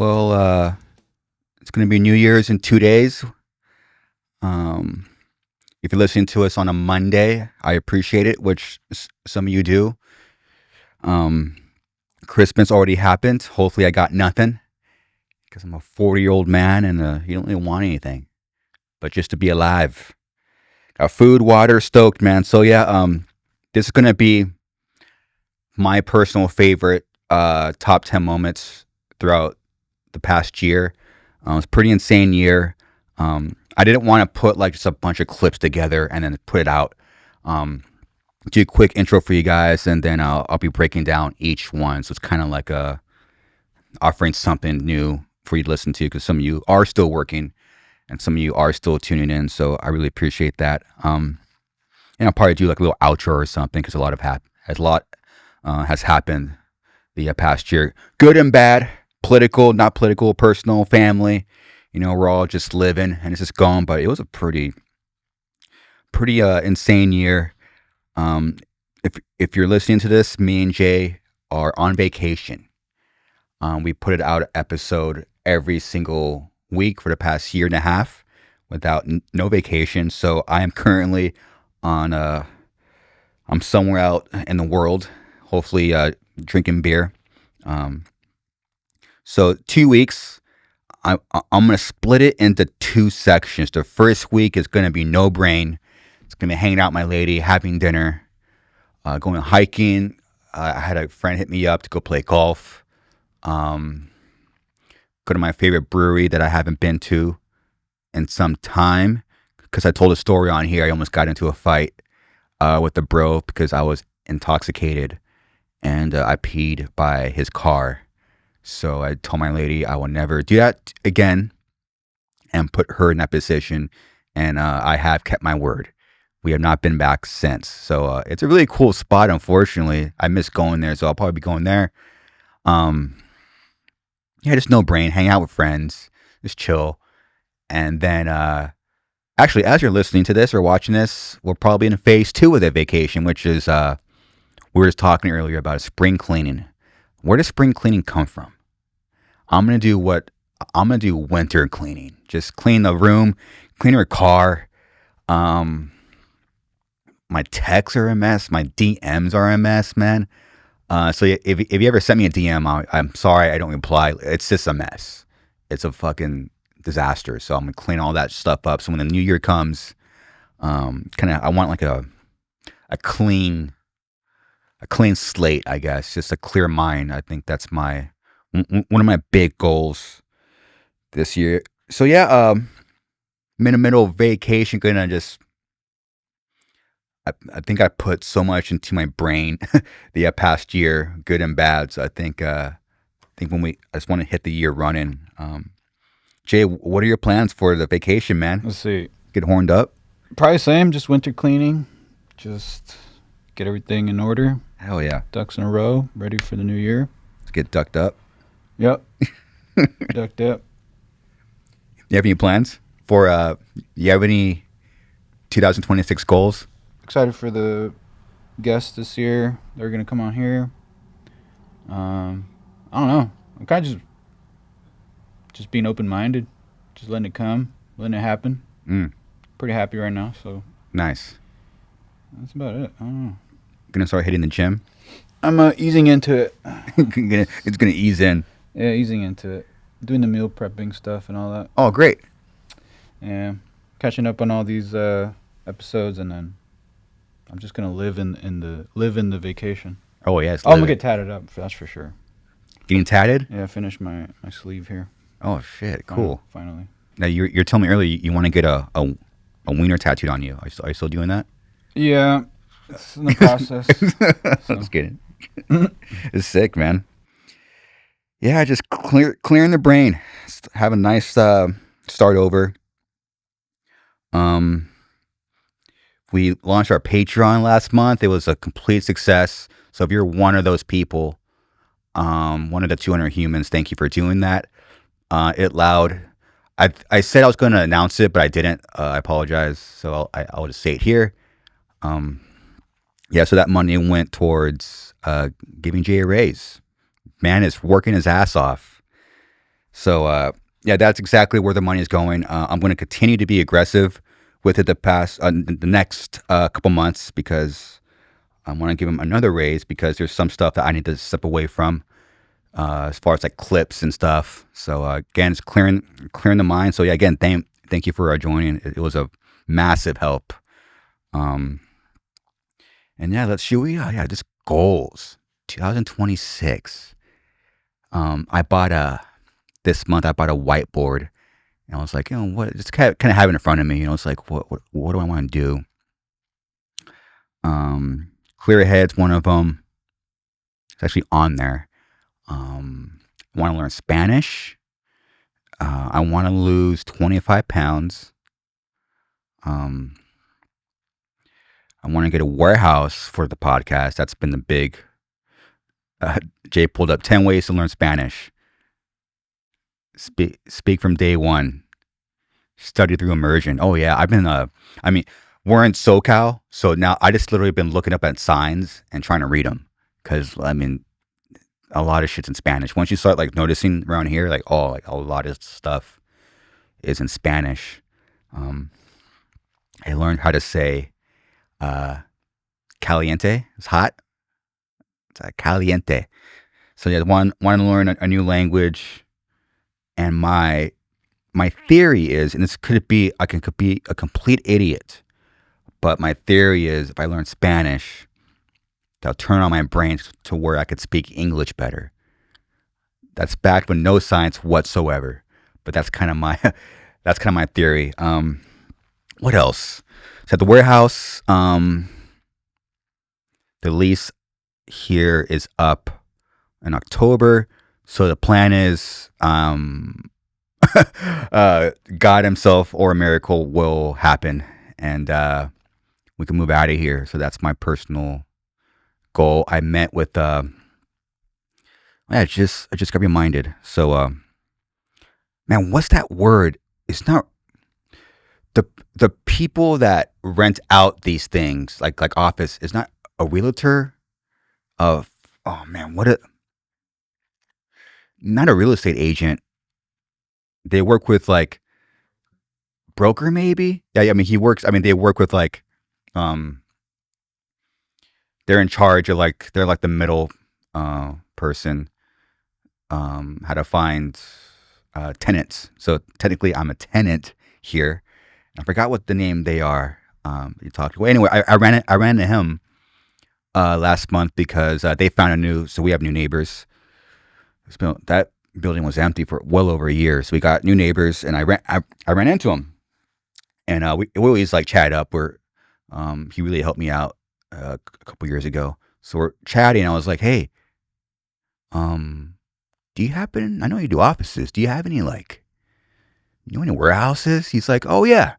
Well, it's going to be New Year's in 2 days. Um, if you're listening to us on a Monday, I appreciate it, which some of you do. Um, Christmas already happened. Hopefully, I got nothing because I'm a 40-year-old man and you don't really want anything, but just to be alive. Got food, water, stoked, man. So yeah, this is going to be my personal favorite top 10 moments throughout the past year. It was a pretty insane year. I didn't want to put like just a bunch of clips together and then put it out. Do a quick intro for you guys, and then I'll be breaking down each one. So it's kind of like offering something new for you to listen to, because some of you are still working and some of you are still tuning in. So I really appreciate that. And I'll probably do like a little outro or something, because a lot has happened the past year, good and bad, political, not political, personal, family. We're all just living and it's just gone. But it was a pretty insane year. If you're listening to this, me and Jay are on vacation. We put it out episode every single week for the past year and a half without no vacation. So I am currently on I'm somewhere out in the world, hopefully drinking beer. So 2 weeks. I'm going to split it into two sections. The first week is going to be no brain. It's going to be hanging out with my lady, having dinner, going hiking. I had a friend hit me up to go play golf. Go to my favorite brewery that I haven't been to in some time, because I told a story on here. I almost got into a fight with the bro because I was intoxicated and I peed by his car. So I told my lady I will never do that again and put her in that position. And I have kept my word. We have not been back since. So it's a really cool spot, unfortunately. I miss going there, so I'll probably be going there. Yeah, just no brain, hang out with friends, just chill. And then, actually, as you're listening to this or watching this, we're probably in phase 2 of the vacation, which is, we were just talking earlier about spring cleaning. Where does spring cleaning come from? I'm going to do winter cleaning. Just clean the room, clean her car. My texts are a mess. My DMs are a mess, man. So if you ever send me a DM, I'm sorry I don't reply. It's just a mess. It's a fucking disaster. So I'm going to clean all that stuff up. So when the new year comes, I want like a clean slate, I guess, just a clear mind. I think that's one of my big goals this year. So yeah, I'm in the middle of vacation, gonna just, I think I put so much into my brain the past year, good and bad. So I think I just want to hit the year running. Jay, what are your plans for the vacation, man? Let's see. Get horned up? Probably same, just winter cleaning. Just get everything in order. Hell yeah. Ducks in a row, ready for the new year. Let's get ducked up. Yep. Ducked up. You have any plans for, you have any 2026 goals? Excited for the guests this year. They're going to come on here. I don't know. I'm kind of just being open-minded. Just letting it come, letting it happen. Pretty happy right now, so. Nice. That's about it. I don't know. Gonna start hitting the gym? I'm easing into it. It's gonna ease in. Yeah, easing into it. Doing the meal prepping stuff and all that. Oh, great. Yeah, catching up on all these episodes, and then I'm just gonna live in the vacation. Oh yes. I'm gonna get tatted up. That's for sure. Getting tatted? Yeah, finish my sleeve here. Oh shit! Cool. Finally. Now you're telling me earlier you want to get a wiener tattooed on you. Are you still doing that? Yeah, it's in the process. So. Just kidding. It's sick, man. Yeah, just clearing the brain. Have a nice start over. We launched our Patreon last month. It was a complete success. So if you're one of those people, one of the 200 humans, thank you for doing that. It allowed. I said I was going to announce it, but I didn't. I apologize. So I'll just say it here. Yeah, so that money went towards giving Jay a raise. Man is working his ass off. So yeah, that's exactly where the money is going. I'm going to continue to be aggressive with it the next couple months because I want to give him another raise because there's some stuff that I need to step away from as far as like clips and stuff. So again, it's clearing the mind. So yeah, again, thank you for joining. It was a massive help. Um, and yeah, let's shoot. Yeah, just goals. 2026. I bought this month. I bought a whiteboard, and I was like, what? Just kind of have it in front of me. It's like, what do I want to do? Clear ahead's one of them. It's actually on there. I want to learn Spanish. I want to lose 25 pounds. Um, I want to get a warehouse for the podcast. That's been the big. Jay pulled up 10 ways to learn Spanish. Speak from day one. Study through immersion. Oh yeah, I've been. I mean, we're in SoCal, so now I just literally been looking up at signs and trying to read them because I mean, a lot of shit's in Spanish. Once you start like noticing around here, like like a lot of stuff is in Spanish. I learned how to say caliente. It's hot. It's caliente. So yeah, want to learn a new language, and my theory is, and this could be I could be a complete idiot, but my theory is if I learn Spanish, that'll turn on my brain to where I could speak English better. That's backed with no science whatsoever, but that's kind of my theory. What else? So at the warehouse, the lease here is up in October. So the plan is, God himself or a miracle will happen, and we can move out of here. So that's my personal goal. I met with I just got reminded. So man, what's that word? It's not the people that rent out these things like office is not a realtor. Of oh man, not a real estate agent. They work with like broker maybe. Yeah, I mean he works. I mean they work with like um they're in charge of like they're like the middle person how to find tenants. So technically I'm a tenant here. I forgot what the name they are. You talked to. Well, anyway, I ran into him last month because they found a new. So we have new neighbors. That building was empty for well over a year. So we got new neighbors, and I ran into him, and we always like chat up. He really helped me out a couple years ago. So we're chatting. And I was like, hey, do you happen? I know you do offices. Do you have any like, any warehouses? He's like, oh yeah.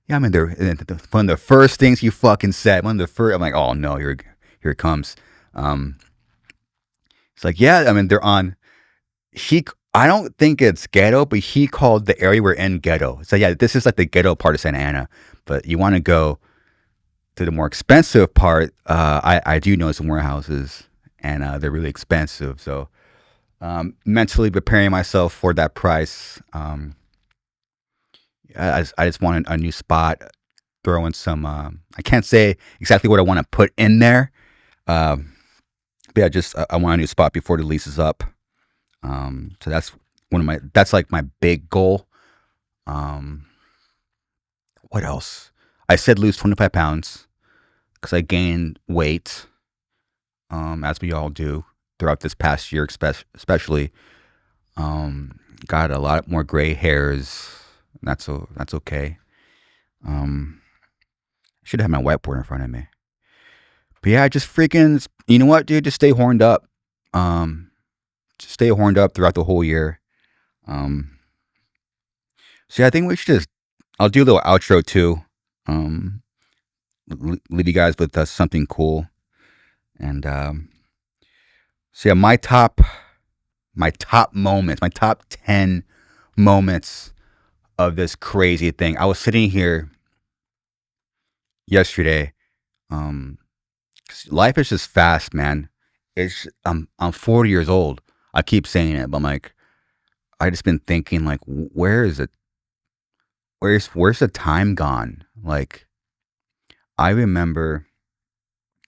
Yeah, I mean, one of the first things you fucking said. One of the first, I'm like, oh no, here it comes. It's like, yeah, I mean, they're on. I don't think it's ghetto, but he called the area we're in ghetto. So yeah, this is like the ghetto part of Santa Ana. But you want to go to the more expensive part. I do know some warehouses, and they're really expensive. So mentally preparing myself for that price. I just wanted a new spot, throw in some. I can't say exactly what I want to put in there. But yeah, I want a new spot before the lease is up. So that's like my big goal. What else? I said lose 25 pounds because I gained weight, as we all do throughout this past year, especially. Got a lot more gray hairs. That's okay. I should have my whiteboard in front of me. But yeah, just freaking, you know what, dude? Just stay horned up. Just stay horned up throughout the whole year. So yeah, I think we should I'll do a little outro too. Leave you guys with something cool. And so yeah, my top moments, my top 10 moments of this crazy thing. I was sitting here yesterday. Life is just fast, man. I'm 40 years old. I keep saying it, but I'm like, I just been thinking like, where is it? Where's the time gone? Like, I remember,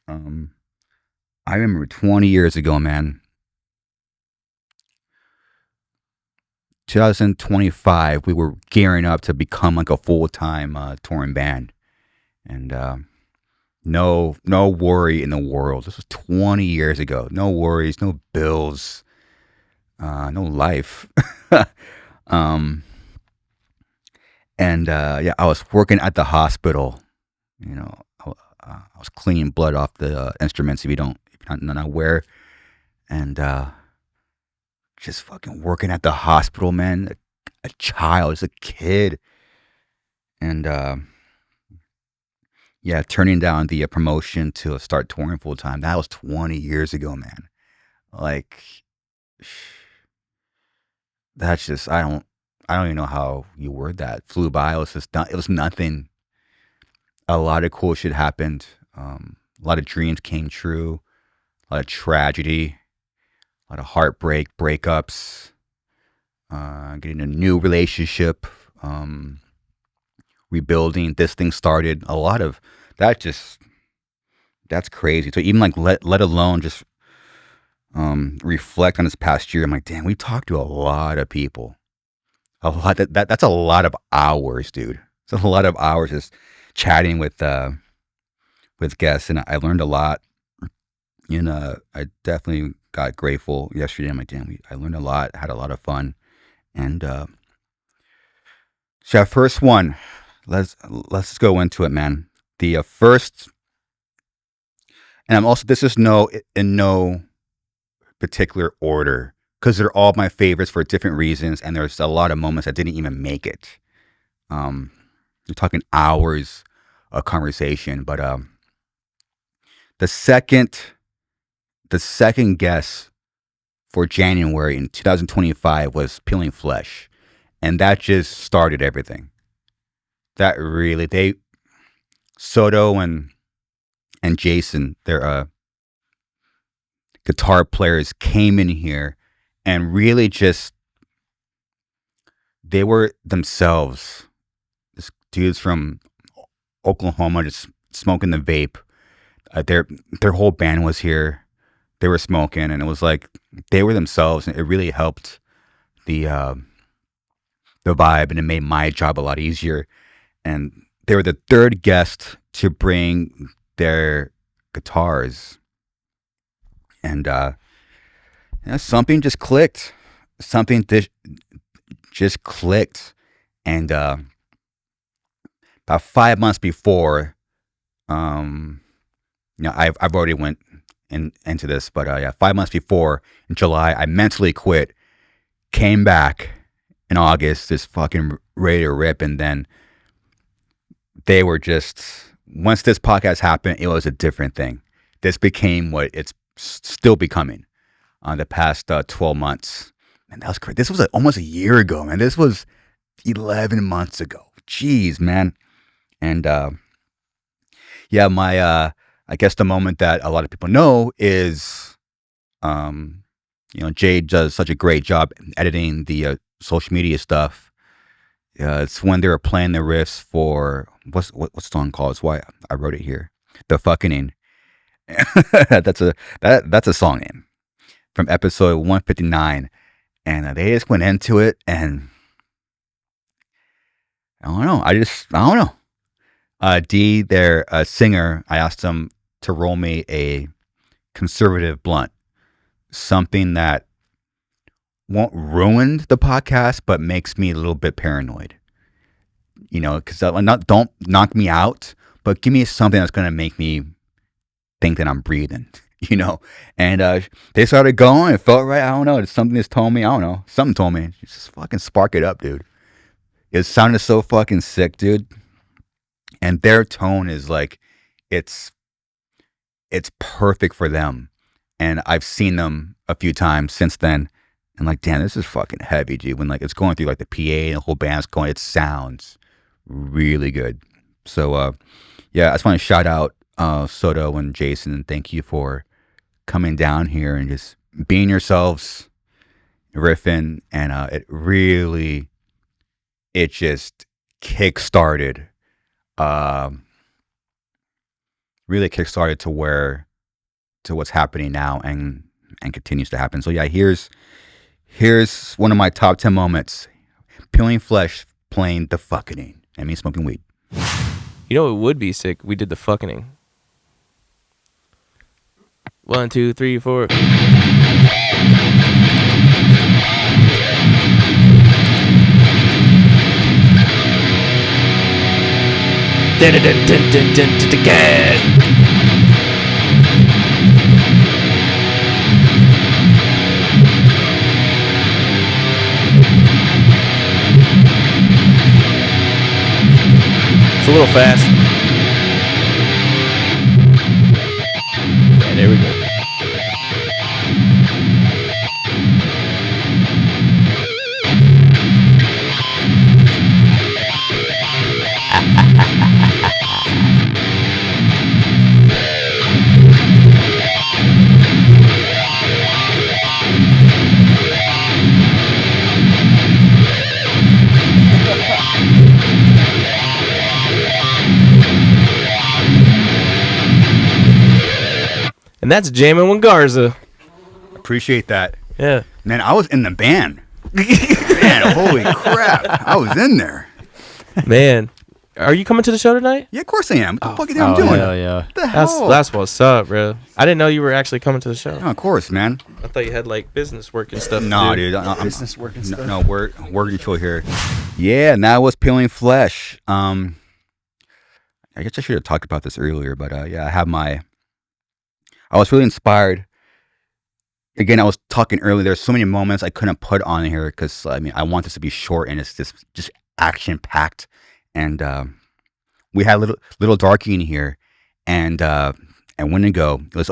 um, I remember 20 years ago, man, 2025, we were gearing up to become like a full time touring band, and no worry in the world. This was 20 years ago. No worries, no bills, no life. um, and yeah, I was working at the hospital. You know, I was cleaning blood off the instruments. If you're not aware, and just fucking working at the hospital, man. A child, as a kid, and yeah, turning down the promotion to start touring full time. That was 20 years ago, man. Like, that's just I don't even know how you word that. Flew by. It was just it was nothing. A lot of cool shit happened. A lot of dreams came true. A lot of tragedy. A lot of heartbreak, breakups. Getting a new relationship. Rebuilding. This thing started. A lot of that. That's crazy. So even like let alone just reflect on this past year. I'm like, damn, we talked to a lot of people. A lot that's a lot of hours, dude. It's a lot of hours just chatting with guests, and I learned a lot. And I definitely got grateful yesterday. I'm like, damn, I learned a lot, had a lot of fun, and so our first one, let's go into it, man. The first, and I'm also this is no in no particular order because they're all my favorites for different reasons, and there's a lot of moments that didn't even make it. You're talking hours of conversation, but the second the second guest for January in 2025 was PeelingFlesh, and that just started everything. That really they Soto and Jason, their guitar players, came in here and really just they were themselves. This dudes from Oklahoma just smoking the vape. Their whole band was here. They were smoking, and it was like they were themselves, and it really helped the vibe, and it made my job a lot easier. And they were the third guest to bring their guitars, and something just clicked. Something just clicked, and about 5 months before, I've already went into this, but yeah, 5 months before in July, I mentally quit. Came back in August, just fucking ready to rip, and then they were just once this podcast happened, it was a different thing. This became what it's still becoming on the past 12 months. Man, that was crazy. This was almost a year ago, man. This was 11 months ago. Jeez, man. And yeah, my I guess the moment that a lot of people know is, Jade does such a great job editing the social media stuff. It's when they were playing the riffs for what's the song called? It's why I wrote it here. The Fucking. That's a song name from episode 159, and they just went into it, and I don't know. I don't know. D, their singer, I asked him to roll me a conservative blunt, something that won't ruin the podcast, but makes me a little bit paranoid. Because don't knock me out, but give me something that's gonna make me think that I'm breathing. And they started going. It felt right. I don't know. It's something just told me. I don't know. Something told me. Just fucking spark it up, dude. It sounded so fucking sick, dude. And their tone is like, it's perfect for them. And I've seen them a few times since then. And like, damn, this is fucking heavy, dude. When like it's going through like the PA and the whole band's going, it sounds really good. So yeah, I just want to shout out Soto and Jason, and thank you for coming down here and just being yourselves riffing, and it just kick-started, um, really kick-started to what's happening now and continues to happen. So yeah, here's one of my top 10 moments. PeelingFlesh playing The Fucking and me smoking weed. You know it would be sick? We did The Fucking. 1, 2, 3, 4. It's a little fast. Yeah, there we go. And that's jamming with Garza. Appreciate that. Yeah. Man, I was in the band. Man, holy crap. I was in there. Man. Are you coming to the show tonight? Yeah, of course I am. What the fuck are you doing? Hell yeah. What the hell? That's what's up, bro. I didn't know you were actually coming to the show. Oh, of course, man. I thought you had like business work and stuff. No, to do. dude. I'm Business work and stuff. No, working chill here. Yeah, and that was PeelingFlesh. I guess I should have talked about this earlier, but yeah, I was really inspired. Again, I was talking earlier. There's so many moments I couldn't put on here because I want this to be short and it's just action packed. And we had little Darky in here, and when to go, it's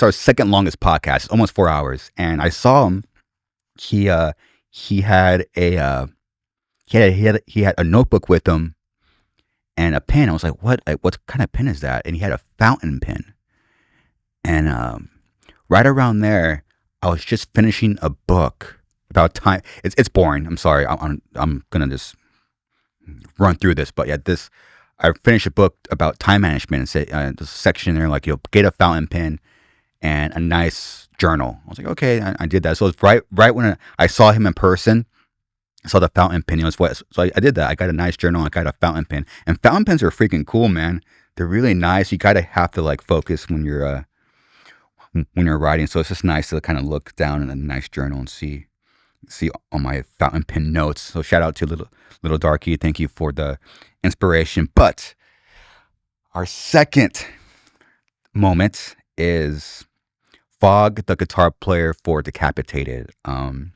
our second longest podcast. It's almost 4 hours, and I saw him. He had a notebook with him and a pen. I was like, what kind of pen is that? And he had a fountain pen. And right around there, I was just finishing a book about time. It's boring. I'm sorry. I'm gonna just run through this, but yeah, I finished a book about time management and say there's a section there like get a fountain pen and a nice journal. I was like, okay, I did that. So it's right when I saw him in person. I saw the fountain pen. So I did that. I got a nice journal. I got a fountain pen, and fountain pens are freaking cool, man. They're really nice. You gotta have to like focus when you're writing. So it's just nice to kind of look down in a nice journal and see all my fountain pen notes. So shout out to little Darky. Thank you for the inspiration. But our second moment is Vogg, the guitar player for Decapitated. One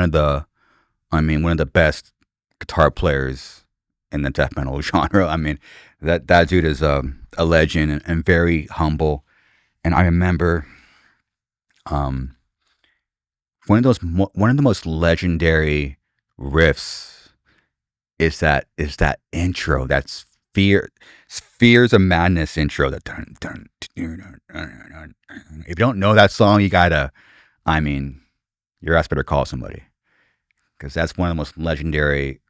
of the best guitar players in the death metal genre. I mean, that dude is a legend and very humble. And I remember, one of the most legendary riffs is that intro. That's Spheres of Madness intro. That dun, dun, dun, dun, dun. If you don't know that song, your ass better call somebody, because that's one of the most legendary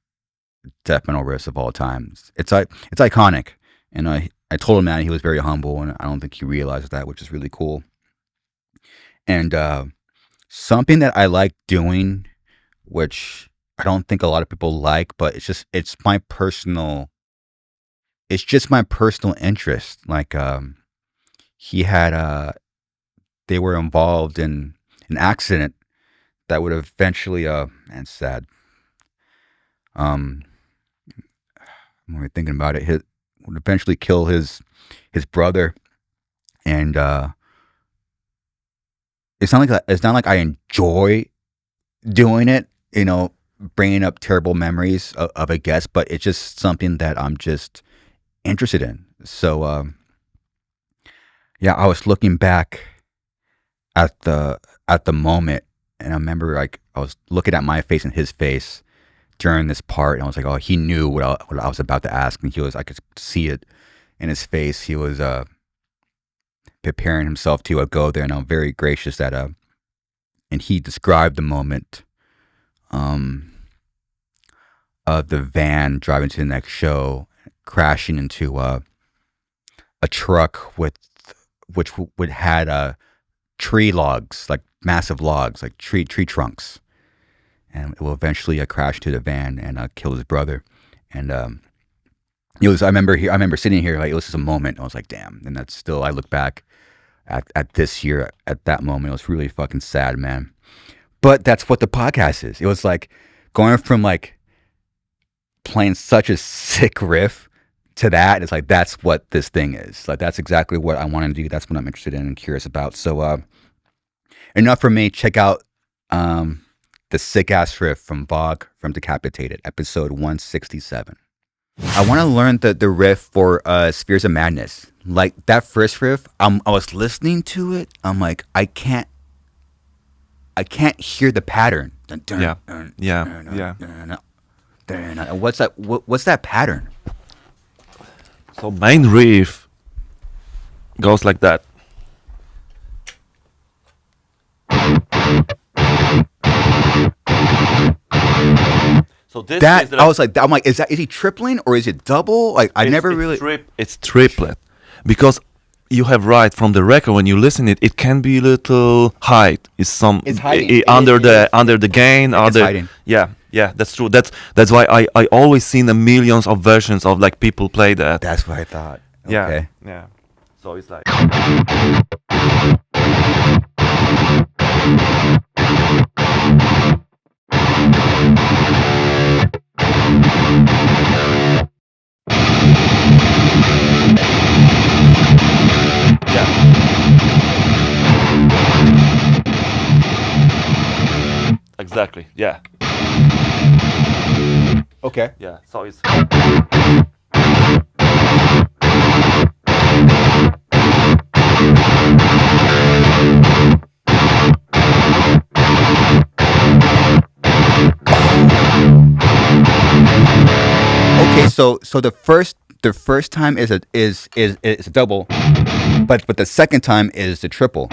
death metal riffs of all time. It's iconic, and I told him that he was very humble, and I don't think he realized that, which is really cool. And something that I like doing, which I don't think a lot of people like, but it's just my personal interest. Like they were involved in an accident that would eventually and sad. When we're thinking about it, would eventually kill his brother, and it's not like I enjoy doing it, bringing up terrible memories of a guest, but it's just something that I'm just interested in. So yeah, I was looking back at the moment, and I remember like I was looking at my face and his face during this part, and I was like, oh, he knew what I was about to ask, and I could see it in his face. He was preparing himself to go there, and I'm very gracious that and he described the moment of the van driving to the next show, crashing into a truck which would had tree logs, like massive logs, like tree trunks, and it will eventually crash to the van and kill his brother. And it was I remember sitting here like it was just a moment. I was like, damn. And that's still, I look back at this year at that moment. It was really fucking sad, man. But that's what the podcast is. It was like going from like playing such a sick riff to that. It's like that's what this thing is. Like that's exactly what I want to do. That's what I'm interested in and curious about. So enough for me. Check out the sick ass riff from Vogg from Decapitated, episode 167. I want to learn the riff for Spheres of Madness. Like that first riff, I was listening to it. I'm like, I can't hear the pattern. Yeah. What's that? What's that pattern? So main riff goes like that. So this That is I was like, I'm like, is he tripling or is it double? Like I never really. It's triplet, because you have right from the record when you listen it can be a little high. It's hiding. Under the gain or It's the hiding. Yeah, that's true. That's why I always seen the millions of versions of like people play that. That's what I thought. Yeah, Okay. yeah. So it's like. Yeah. Exactly. Yeah. Okay. Yeah. So it's. Okay. So the first time is a double, but the second time is the triple.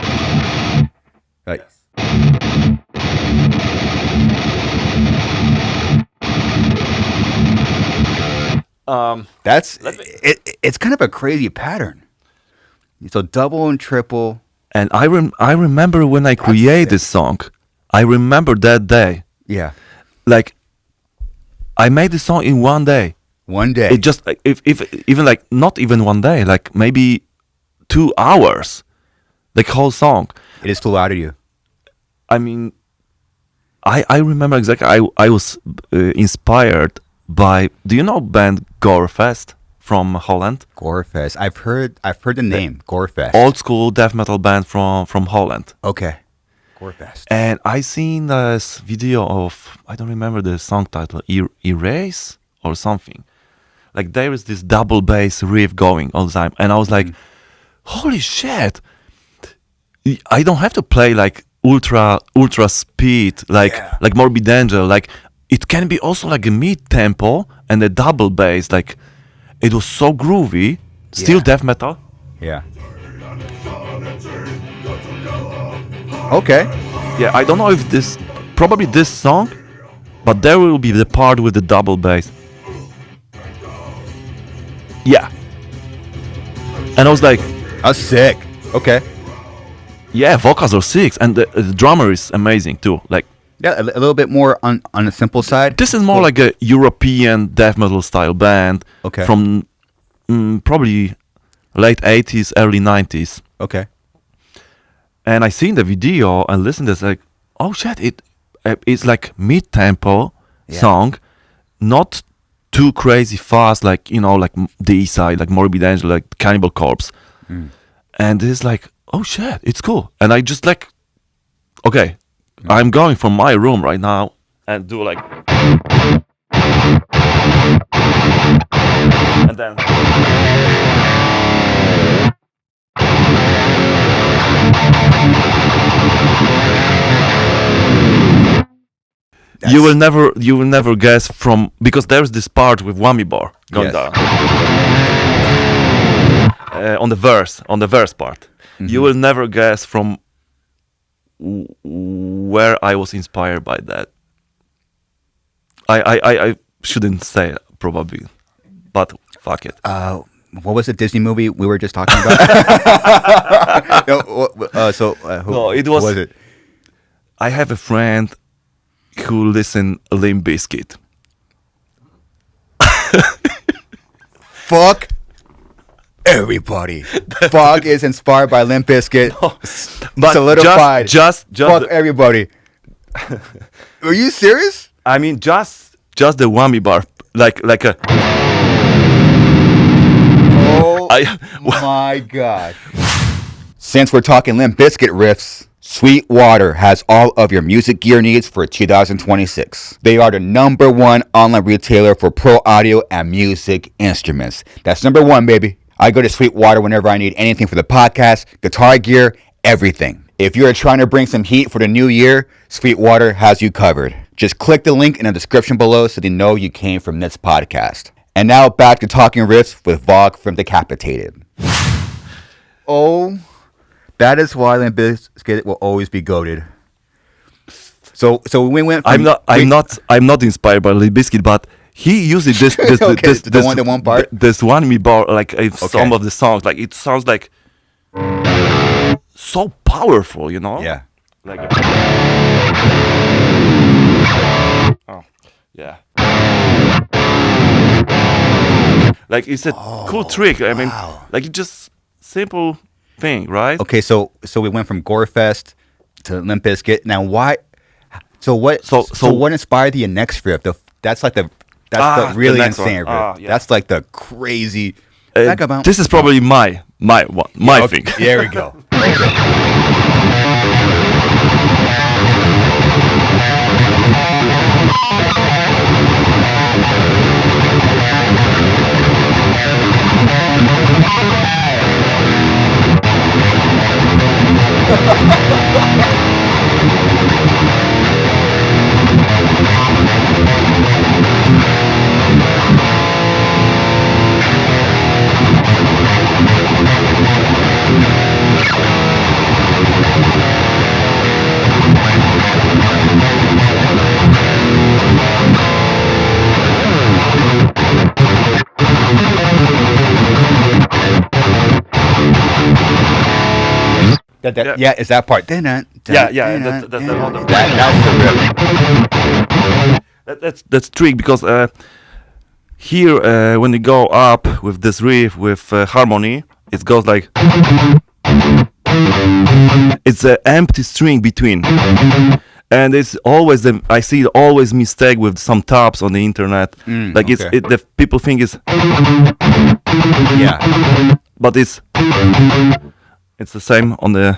Right. That's it's kind of a crazy pattern. So double and triple. And I remember when I created this song. I remember that day. Yeah. Like, I made this song in one day. One day. It just if even like not even one day, like maybe 2 hours, the whole song. It is too loud of you. I mean, I remember exactly. I was inspired by. Do you know band Gorefest from Holland? Gorefest. I've heard the name Gorefest. Old school death metal band from Holland. Okay. Gorefest. And I seen this video of, I don't remember the song title, Erase or something. Like there is this double bass riff going all the time, and I was like, holy shit! I don't have to play like ultra speed, like Morbid Angel. Like it can be also like a mid tempo and a double bass. Like it was so groovy, still death metal. Yeah. Okay. Yeah, I don't know if probably this song, but there will be the part with the double bass. Yeah. And I was like, That's sick. Okay. yeah, vocals are sick, and the drummer is amazing too. Like, Yeah, a little bit more on the simple side. this is more like a European death metal style band. Okay. From probably late 80s, early 90s. Okay. And I seen the video and listened to this, like, oh shit, it's like mid-tempo song, not too crazy fast, like, you know, like the E side, like Morbid Angel, like Cannibal Corpse. And it's like, oh shit, it's cool. And I just like, okay, I'm going from my room right now and do like, and then. You will never guess from, because there's this part with whammy bar going down on the verse part. You will never guess from where I was inspired by that. I shouldn't say it, probably, but fuck it. What was the Disney movie we were just talking about? No, it was- Who was it? I have a friend who listen Limp Bizkit. Fuck everybody. Vogg is inspired by Limp Bizkit. But Solidified. Just Fuck everybody. Are you serious? I mean, just the whammy bar, like a. Oh my gosh. Since we're talking Limp Bizkit riffs, Sweetwater has all of your music gear needs for 2026. They are the #1 online retailer for pro audio and music instruments. That's #1, baby. I go to Sweetwater whenever I need anything for the podcast, guitar gear, everything. If you're trying to bring some heat for the new year, Sweetwater has you covered. Just click the link in the description below so they know you came from this podcast. And now back to talking riffs with Vogg from Decapitated. Oh, that is why Limp Bizkit will always be goated. So we went. From, I'm not inspired by Limp Bizkit, but he used this Okay, the one part? This one me bar like some of the songs, like it sounds like so powerful, you know? Yeah. Like oh yeah. Like it's a cool trick. I mean, like it's just simple thing, right? Okay, so we went from Gorefest to Limp Bizkit. Now why? So what? So what inspired the next riff? That's the really the next insane one. riff. Yeah. That's like the crazy. This is probably my thing. There we go. Yeah, it's that part. Yeah, that's the whole- That's the riff. That's trick because here when you go up with this riff with harmony, it goes like it's an empty string between, and it's always I see always mistake with some tabs on the internet. Like okay. the people think it's Yeah. but it's the same on the.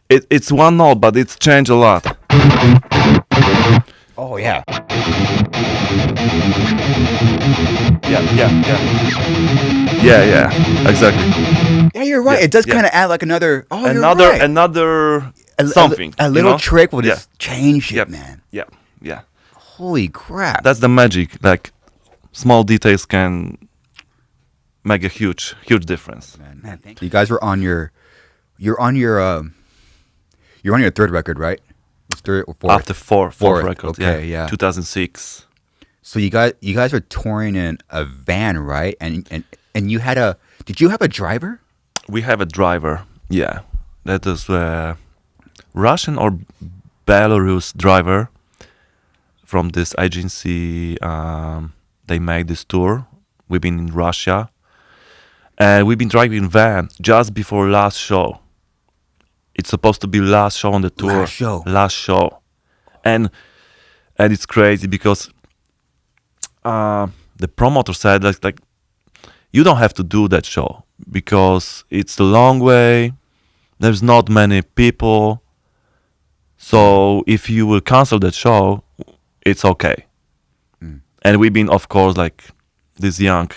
It's one note, but it's changed a lot. Oh yeah. Yeah, exactly. Yeah, you're right. Yeah, It does yeah. kind of add like another. Oh, you're Another right. something. A you little know? trick will Yeah. just change it, Yep. man. Yeah. Holy crap. That's the magic. Like small details can make a huge difference. Man, thank you. You guys were on your third record, right? It's third or fourth? After fourth Fourth, record, okay, yeah. 2006. So you guys are touring in a van, right? And you had did you have a driver? We have a driver. Yeah, that is a Russian or Belarus driver from this agency. They made this tour. We've been in Russia, and we've been driving van just before last show. It's supposed to be last show on the tour. Last show, and it's crazy because the promoter said like you don't have to do that show because it's a long way. There's not many people, so if you will cancel that show, it's okay. And we've been, of course, like this young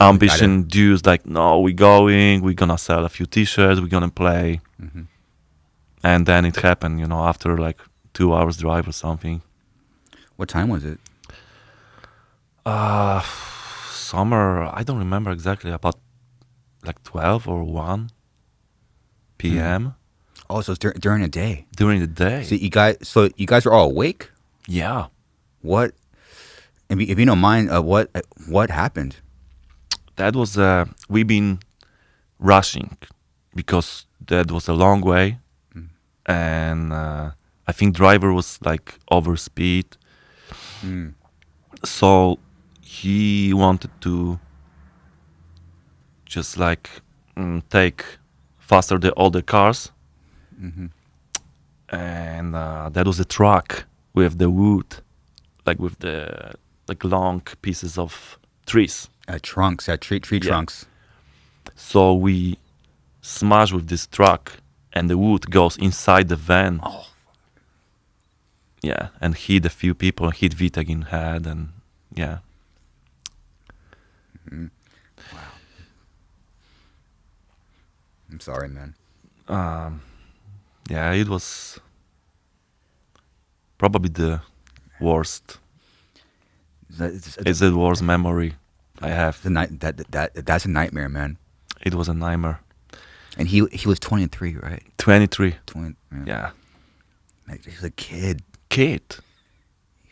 ambition dudes, like, no, we're gonna sell a few T-shirts, we're gonna play. And then it happened, after like 2 hours drive or something. What time was it? Summer, I don't remember exactly, about like 12 or 1. p.m. Oh, so it's during the day. during the day. So you guys are all awake? Yeah. What? If you don't mind, what happened? That was we've been rushing because that was a long way, and I think driver was like over speed, so he wanted to just like take faster the other cars, and that was a truck with the wood, like with the like long pieces of trees. Trunks, tree trunks. So we smash with this truck, and the wood goes inside the van. Oh. Yeah, and hit a few people, hit Vitek in head, and yeah. I'm sorry, man. Yeah, it was probably the worst. It's the worst memory I have. That's a nightmare, man. It was a nightmare. And he was 23, right? 23. 20. Yeah. Like, he's a kid.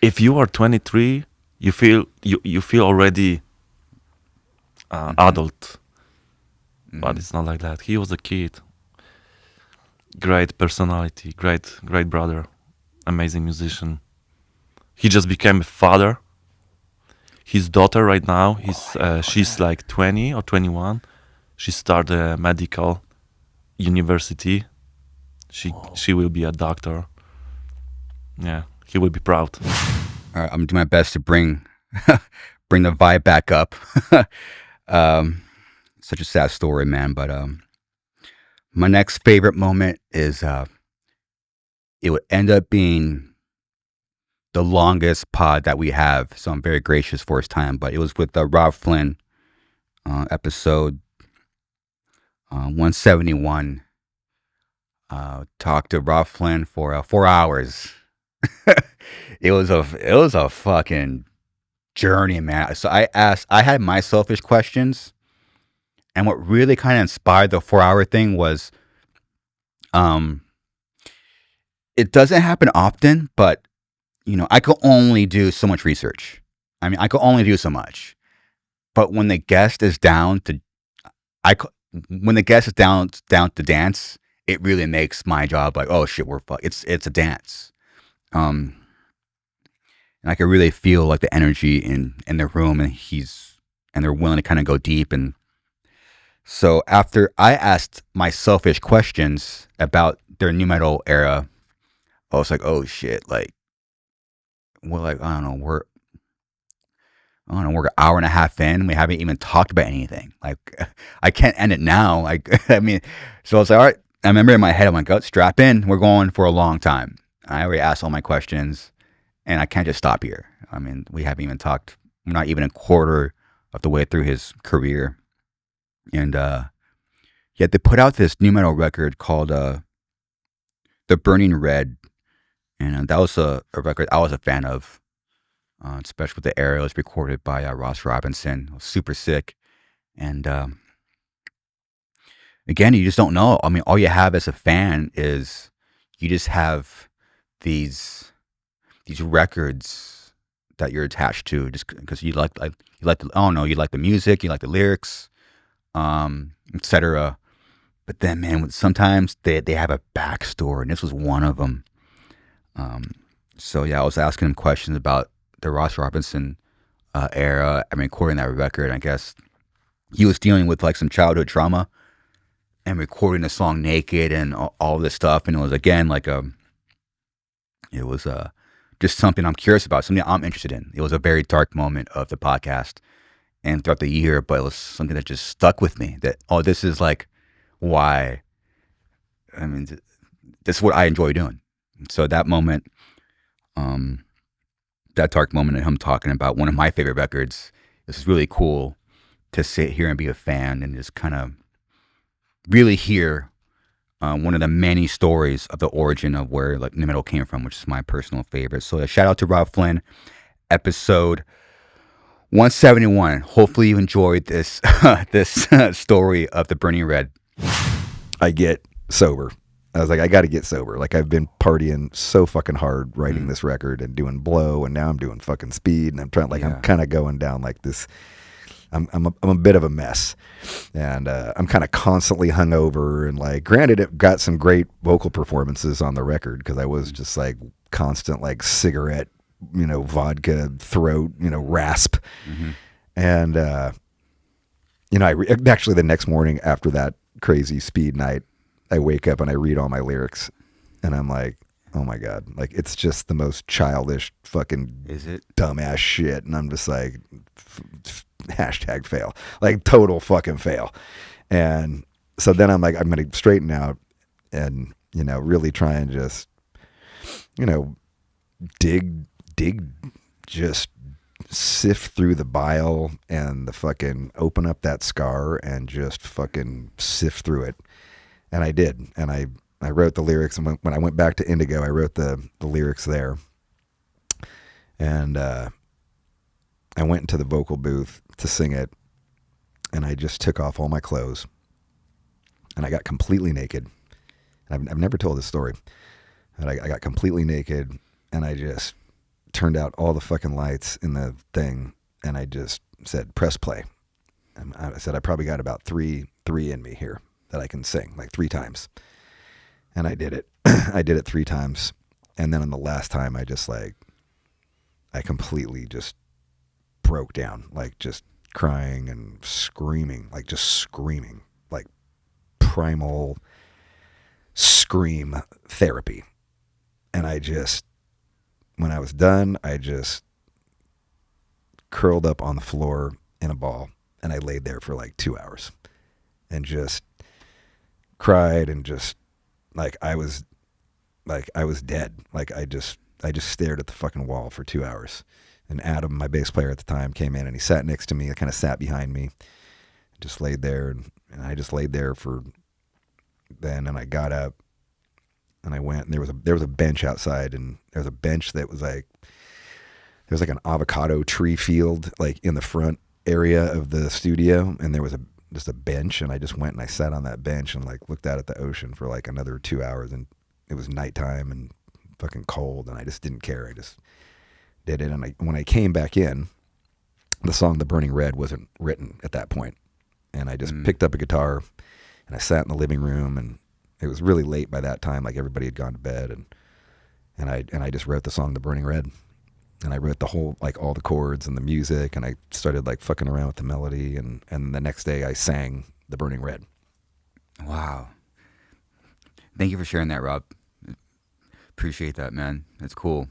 If you are 23, you feel already adult, but it's not like that. He was a kid. Great personality, great brother, amazing musician. He just became a father. His daughter right now, she's like 20 or 21. She started a medical university. She will be a doctor. Yeah, he will be proud. All right, I'm gonna do my best to bring the vibe back up. Such a sad story, man. But my next favorite moment is it would end up being the longest pod that we have, so I'm very gracious for his time. But it was with Robb Flynn, episode 171. Talked to Robb Flynn for 4 hours. It was a fucking journey, man. So I had my selfish questions, and what really kind of inspired the 4 hour thing was, it doesn't happen often, but I could only do so much research. I mean, I could only do so much. But when the guest is down to dance, it really makes my job like, oh shit, it's a dance. And I could really feel like the energy in the room, and they're willing to kind of go deep. And so after I asked my selfish questions about their nu metal era, I was like, oh shit, like, well, like, I don't know, we're an hour and a half in. We haven't even talked about anything. Like, I can't end it now. Like, I mean, so I was like, all right. I remember in my head, I'm like, oh, strap in. We're going for a long time. I already asked all my questions, and I can't just stop here. I mean, we haven't even talked. We're not even a quarter of the way through his career. And yet they put out this nu metal record called The Burning Red. And that was a record I was a fan of, especially with the era. It was recorded by Ross Robinson. It was super sick. And again, you just don't know. I mean, all you have as a fan is you just have these records that you're attached to, just because you like the music, you like the lyrics, etc. But then, man, sometimes they have a backstory, and this was one of them. So yeah, I was asking him questions about the Ross Robinson era. I mean, recording that record, I guess he was dealing with like some childhood trauma, and recording the song naked and all this stuff. And it was, again, like just something I'm curious about, something I'm interested in. It was a very dark moment of the podcast and throughout the year, but it was something that just stuck with me, that, oh, this is like why, I mean, this is what I enjoy doing. So that moment, that dark moment of him talking about one of my favorite records, this is really cool to sit here and be a fan and just kind of really hear one of the many stories of the origin of where like nu metal came from, which is my personal favorite. So a shout out to Robb Flynn, episode 171. Hopefully you enjoyed this this story of the Burning Red. I get sober. I was like, I got to get sober. Like, I've been partying so fucking hard writing this record and doing blow, and now I'm doing fucking speed, and I'm trying, like, I'm kind of going down like this. I'm a bit of a mess, and I'm kind of constantly hungover. And like, granted, it got some great vocal performances on the record because I was just like constant like cigarette, vodka throat, rasp, and actually the next morning after that crazy speed night, I wake up and I read all my lyrics, and I'm like, oh my God, like it's just the most childish fucking dumbass shit, and I'm just like, hashtag fail, like total fucking fail. And so then I'm like, I'm gonna straighten out and really try and just dig, just sift through the bile and the fucking open up that scar and just fucking sift through it. And I did, and I wrote the lyrics, and when I went back to Indigo, I wrote the lyrics there, and I went into the vocal booth to sing it, and I just took off all my clothes, and I got completely naked. I've never told this story, but I got completely naked, and I just turned out all the fucking lights in the thing, and I just said, press play. And I said, I probably got about three in me here that I can sing, like 3 times. And I did it. I did it 3 times. And then on the last time, I completely just broke down, like just crying and screaming, like just screaming, like primal scream therapy. And when I was done, I just curled up on the floor in a ball, and I laid there for like 2 hours and just cried, and just like I was dead. Like I just stared at the fucking wall for 2 hours. And Adam, my bass player at the time, came in, and he sat next to me. I kind of sat behind me, just laid there, and I just laid there for then. And I got up, and I went, and there was a bench outside, and there was a bench that was like, there was like an avocado tree field like in the front area of the studio, and there was just a bench, and I just went and I sat on that bench and like looked out at the ocean for like another 2 hours, and it was nighttime and fucking cold, and I just didn't care. I just did it. And when I came back in, the song The Burning Red wasn't written at that point, and I just picked up a guitar, and I sat in the living room, and it was really late by that time, like everybody had gone to bed, and I just wrote the song The Burning Red. And I wrote the whole, like all the chords and the music, and I started like fucking around with the melody, and the next day I sang The Burning Red. Wow. Thank you for sharing that, Rob. Appreciate that, man. That's cool.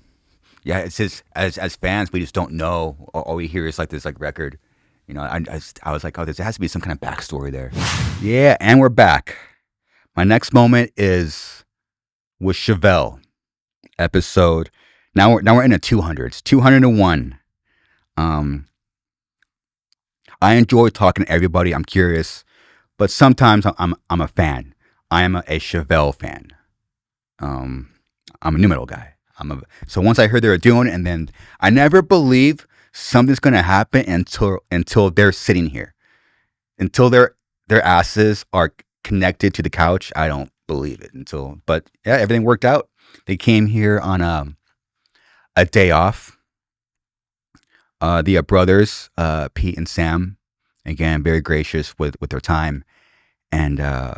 Yeah, it's just, as fans, we just don't know. All we hear is like this like record. I was like, oh, there has to be some kind of backstory there. Yeah, and we're back. My next moment is with Chevelle episode. Now we're in the 200s, 201. I enjoy talking to everybody. I'm curious, but sometimes I'm a fan. I am a Chevelle fan. I'm a nu metal guy. So once I heard they were doing it, and then I never believe something's gonna happen until they're sitting here, until their asses are connected to the couch. I don't believe it but yeah, everything worked out. They came here on a day off. The brothers, Pete and Sam, again, very gracious with their time. And I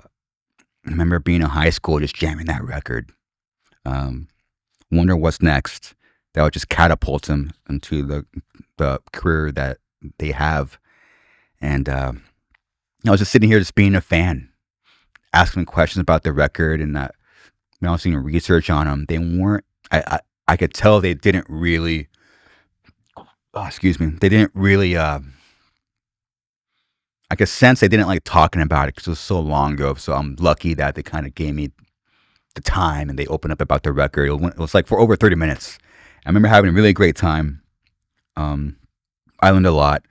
remember being in high school, just jamming that record. Wonder what's next. That would just catapult them into the career that they have. And I was just sitting here just being a fan, asking questions about the record, and I was doing research on them. They weren't, I could tell they didn't really, they didn't really, I could sense they didn't like talking about it because it was so long ago. So I'm lucky that they kind of gave me the time and they opened up about the record. It was like for over 30 minutes. I remember having a really great time. I learned a lot.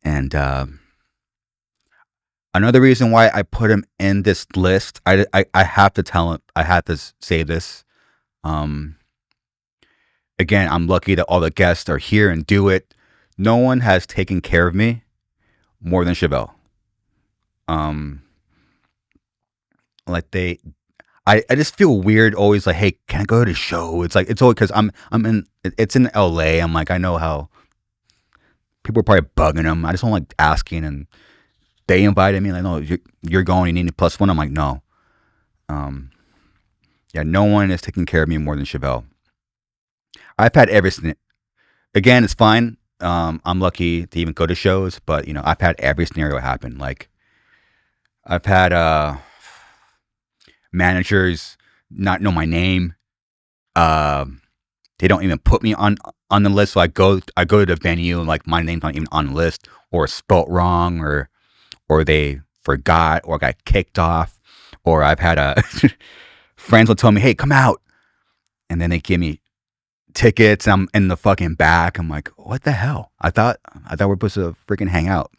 And another reason why I put him in this list, I have to tell him, I have to say this. Again, I'm lucky that all the guests are here and do it. No one has taken care of me more than Chevelle. like I just feel weird always like, hey, can I go to the show? It's like, it's always because it's in LA. I'm like, I know how people are probably bugging them. I just don't like asking, and they invited me like, no, you're going, you need a +1. I'm like, no. Yeah, no one is taking care of me more than Chevelle. I've had everything. Again, it's fine. I'm lucky to even go to shows, but I've had every scenario happen. Like, I've had managers not know my name. They don't even put me on the list. So I go to the venue and like my name's not even on the list, or spelt wrong, or they forgot, or got kicked off, or I've had friends will tell me, hey, come out, and then they give me tickets and I'm in the fucking back. I'm like, what the hell? I thought we're supposed to freaking hang out.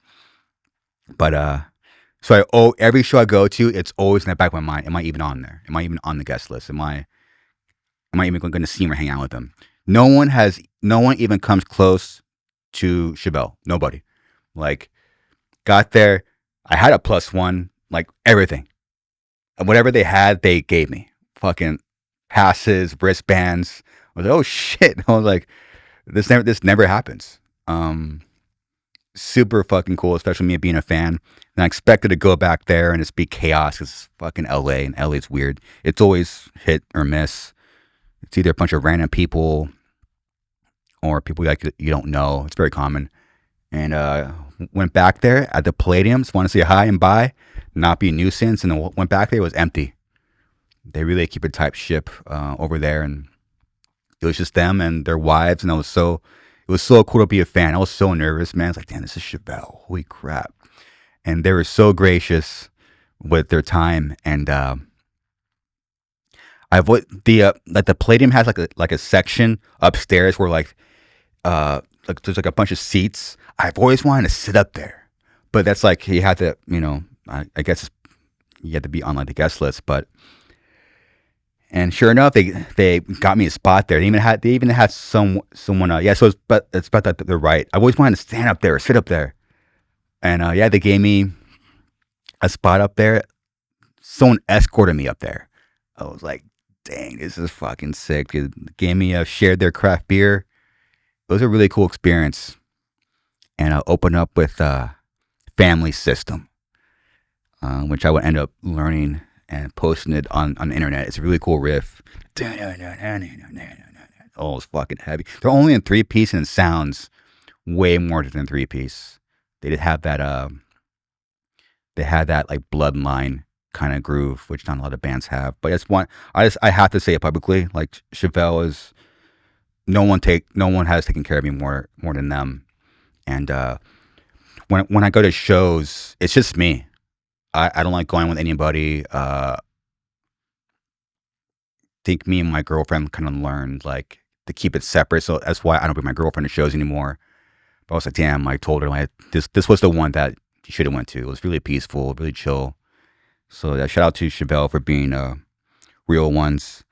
But so every show I go to, it's always in the back of my mind, am I even on there? Am I even on the guest list? Am I even going to see him or hang out with him? No one even comes close to Chevelle. Nobody. Like, got there, I had a +1, like everything. And whatever they had, they gave me. Fucking passes, wristbands. I was like, oh shit. I was like, this never happens. Super fucking cool, especially me being a fan. And I expected to go back there and just be chaos. It's fucking LA, and LA's weird. It's always hit or miss. It's either a bunch of random people or people like you don't know. It's very common. And went back there at the Palladiums, want to say hi and bye, not be a nuisance, and then went back there, it was empty. They really keep a tight ship over there, and it was just them and their wives, and it was so cool to be a fan. I was so nervous, man. It's like, damn, this is Chevelle. Holy crap. And they were so gracious with their time, and I've the Palladium has like a section upstairs where like there's like a bunch of seats. I've always wanted to sit up there, but that's like you have to, I guess you have to be on like the guest list. And sure enough, they got me a spot there. They even had someone. Yeah, so it's about that they're right. I always wanted to stand up there or sit up there, and yeah, they gave me a spot up there. Someone escorted me up there. I was like, dang, this is fucking sick. They gave me shared their craft beer. It was a really cool experience. And I opened up with Family System, which I would end up learning and posting it on the internet. It's a really cool riff. Oh, it's fucking heavy. They're only in 3-piece and it sounds way more than 3-piece. They did have that they had that like bloodline kind of groove, which not a lot of bands have. But I have to say it publicly. Like, Chevelle is no one has taken care of me more than them. And when I go to shows, it's just me. I don't like going with anybody. Think me and my girlfriend kind of learned like to keep it separate. So that's why I don't bring my girlfriend to shows anymore. But I was like, damn, I told her like this was the one that you should have went to. It was really peaceful, really chill. So yeah, shout out to Chevelle for being real ones.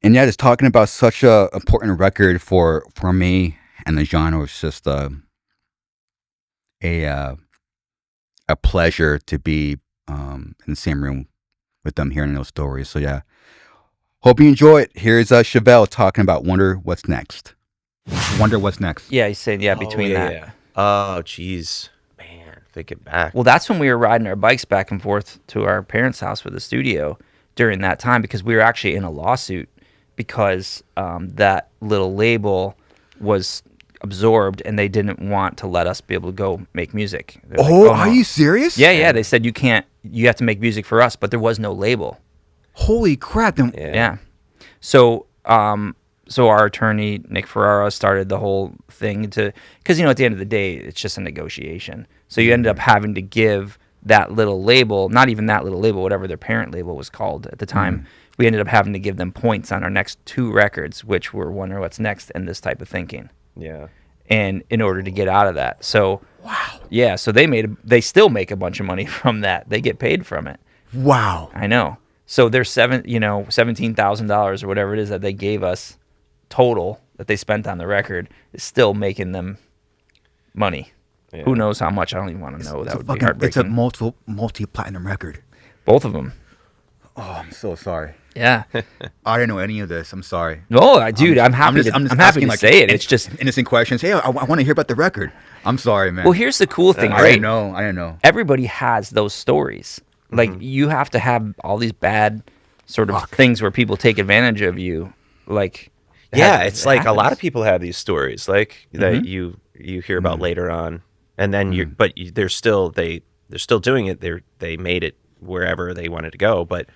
And yeah, just talking about such a important record for me and the genre was just a pleasure to be in the same room with them, hearing those stories. So yeah, hope you enjoy it. Here's Chevelle talking about Wonder What's Next. Wonder What's Next. Yeah, he's saying between that. Yeah. Oh, jeez, man, thinking back. Well, that's when we were riding our bikes back and forth to our parents' house for the studio during that time, because we were actually in a lawsuit because that little label was absorbed and they didn't want to let us be able to go make music. They're like, Oh, are you serious? Yeah. They said you have to make music for us, but there was no label. Holy crap. Then, Yeah. So our attorney, Nick Ferrara, started the whole thing because, at the end of the day, it's just a negotiation. So you ended up having to give that little label, not even that little label, whatever their parent label was called at the time, we ended up having to give them points on our next 2 records, which were Wonder What's Next and This Type of Thinking. Yeah. And in order to get out of that. So, wow. Yeah, so they still make a bunch of money from that. They get paid from it. Wow. I know. So there's $17,000 or whatever it is that they gave us total that they spent on the record is still making them money. Yeah. Who knows how much? I don't even want to know. That would be heartbreaking. It's a multi-platinum record. Both of them. Oh, I'm so sorry. Yeah. I didn't know any of this. I'm sorry. No, dude, I'm happy. I'm just happy asking, to like, say it. It's just innocent questions. Hey, I want to hear about the record. I'm sorry, man. well. Here's the cool thing, I right? didn't know. I didn't know. Everybody has those stories. Like you have to have all these bad sort of things where people take advantage of you. Like Yeah, it's like a lot of happens. people have these stories like that you hear about later on, and then they're still doing it. They made it wherever they wanted to go, but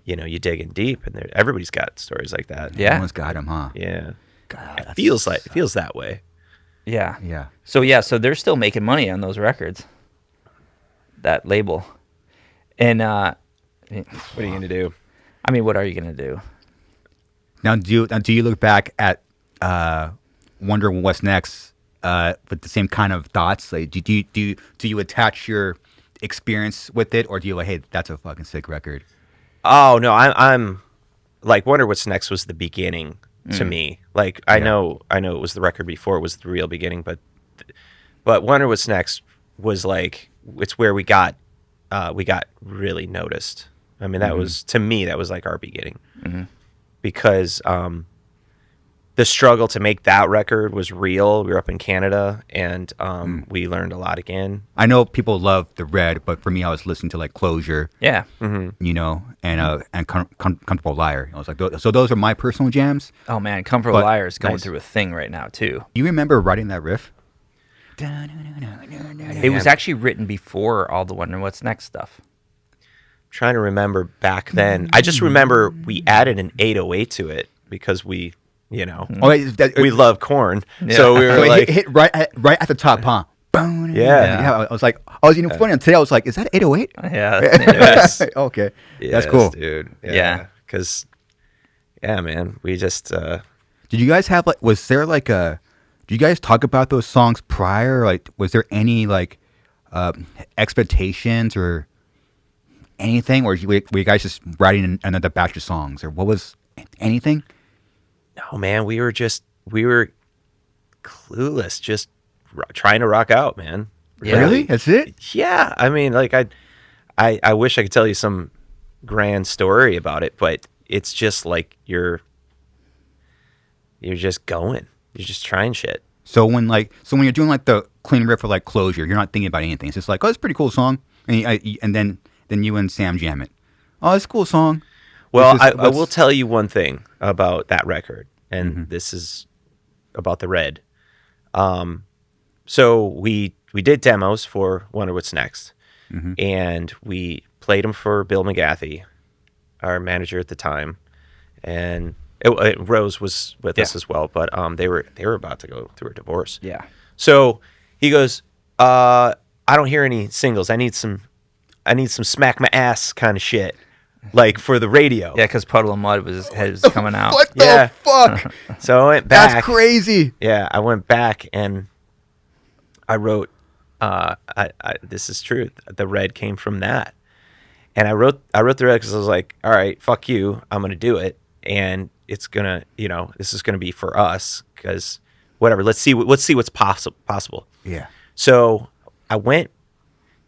you know, you dig in deep, and everybody's got stories like that. Yeah. Everyone's got him, huh? Yeah. God, It feels that way. Yeah. Yeah. So they're still making money on those records. That label. And What are you gonna do? I mean, what are you gonna do? Now, do you look back at wonder what's next with the same kind of thoughts? Like, do you attach your experience with it, or do you like, hey, that's a fucking sick record? Oh no, I'm like Wonder What's Next was the beginning to me. Like I know it was the record before it was the real beginning, but Wonder What's Next was like it's where we got really noticed. I mean, that was to me that was like our beginning because the struggle to make that record was real. We were up in Canada, and we learned a lot again. I know people love the Red, but for me, I was listening to like Closure, Yeah. you know, and Comfortable Liar. I was like, so those are my personal jams. Oh man, Comfortable But- Liar is going nice. through a thing right now too. You remember writing that riff? It was actually written before all the Wonder What's Next stuff. Trying to remember back then. I just remember we added an 808 to it because we, you know, Oh, wait, we love Korn. Yeah. So we so were it like, hit right at the top, huh? Boom. Yeah. I was like, I was even funny today. I was like, is that 808? Yeah. yes. Okay, Yes, that's cool. dude. Yeah. Because, yeah, man, we just, Did you guys have like? Was there like a? Did you guys talk about those songs prior? Like, was there any like expectations or anything, or were you guys just writing another batch of songs, or what was anything? no, man, we were clueless, just trying to rock out, man. Yeah. Really? That's it? Yeah. I mean, like, I wish I could tell you some grand story about it, but it's just like you're just going. You're just trying shit. So when you're doing like the clean riff or like Closure, you're not thinking about anything. It's just like, oh, it's a pretty cool song, and then you and Sam jam it. Oh, it's a cool song. Well, This is- I will tell you one thing about that record, and this is about the Red. So we did demos for Wonder What's Next, and we played them for Bill McGathy, our manager at the time, and Rose was with us as well. But they were about to go through a divorce. Yeah. So he goes, I don't hear any singles. I need some smack my ass kind of shit, like for the radio. Yeah, because Puddle of Mud was coming out. What the Yeah. fuck? So I went back. That's crazy. Yeah, I went back and I wrote. This is true. The Red came from that, and I wrote the Red because I was like, all right, fuck you, I'm gonna do it, and it's gonna, this is gonna be for us because whatever. Let's see what's possible. Yeah. So I went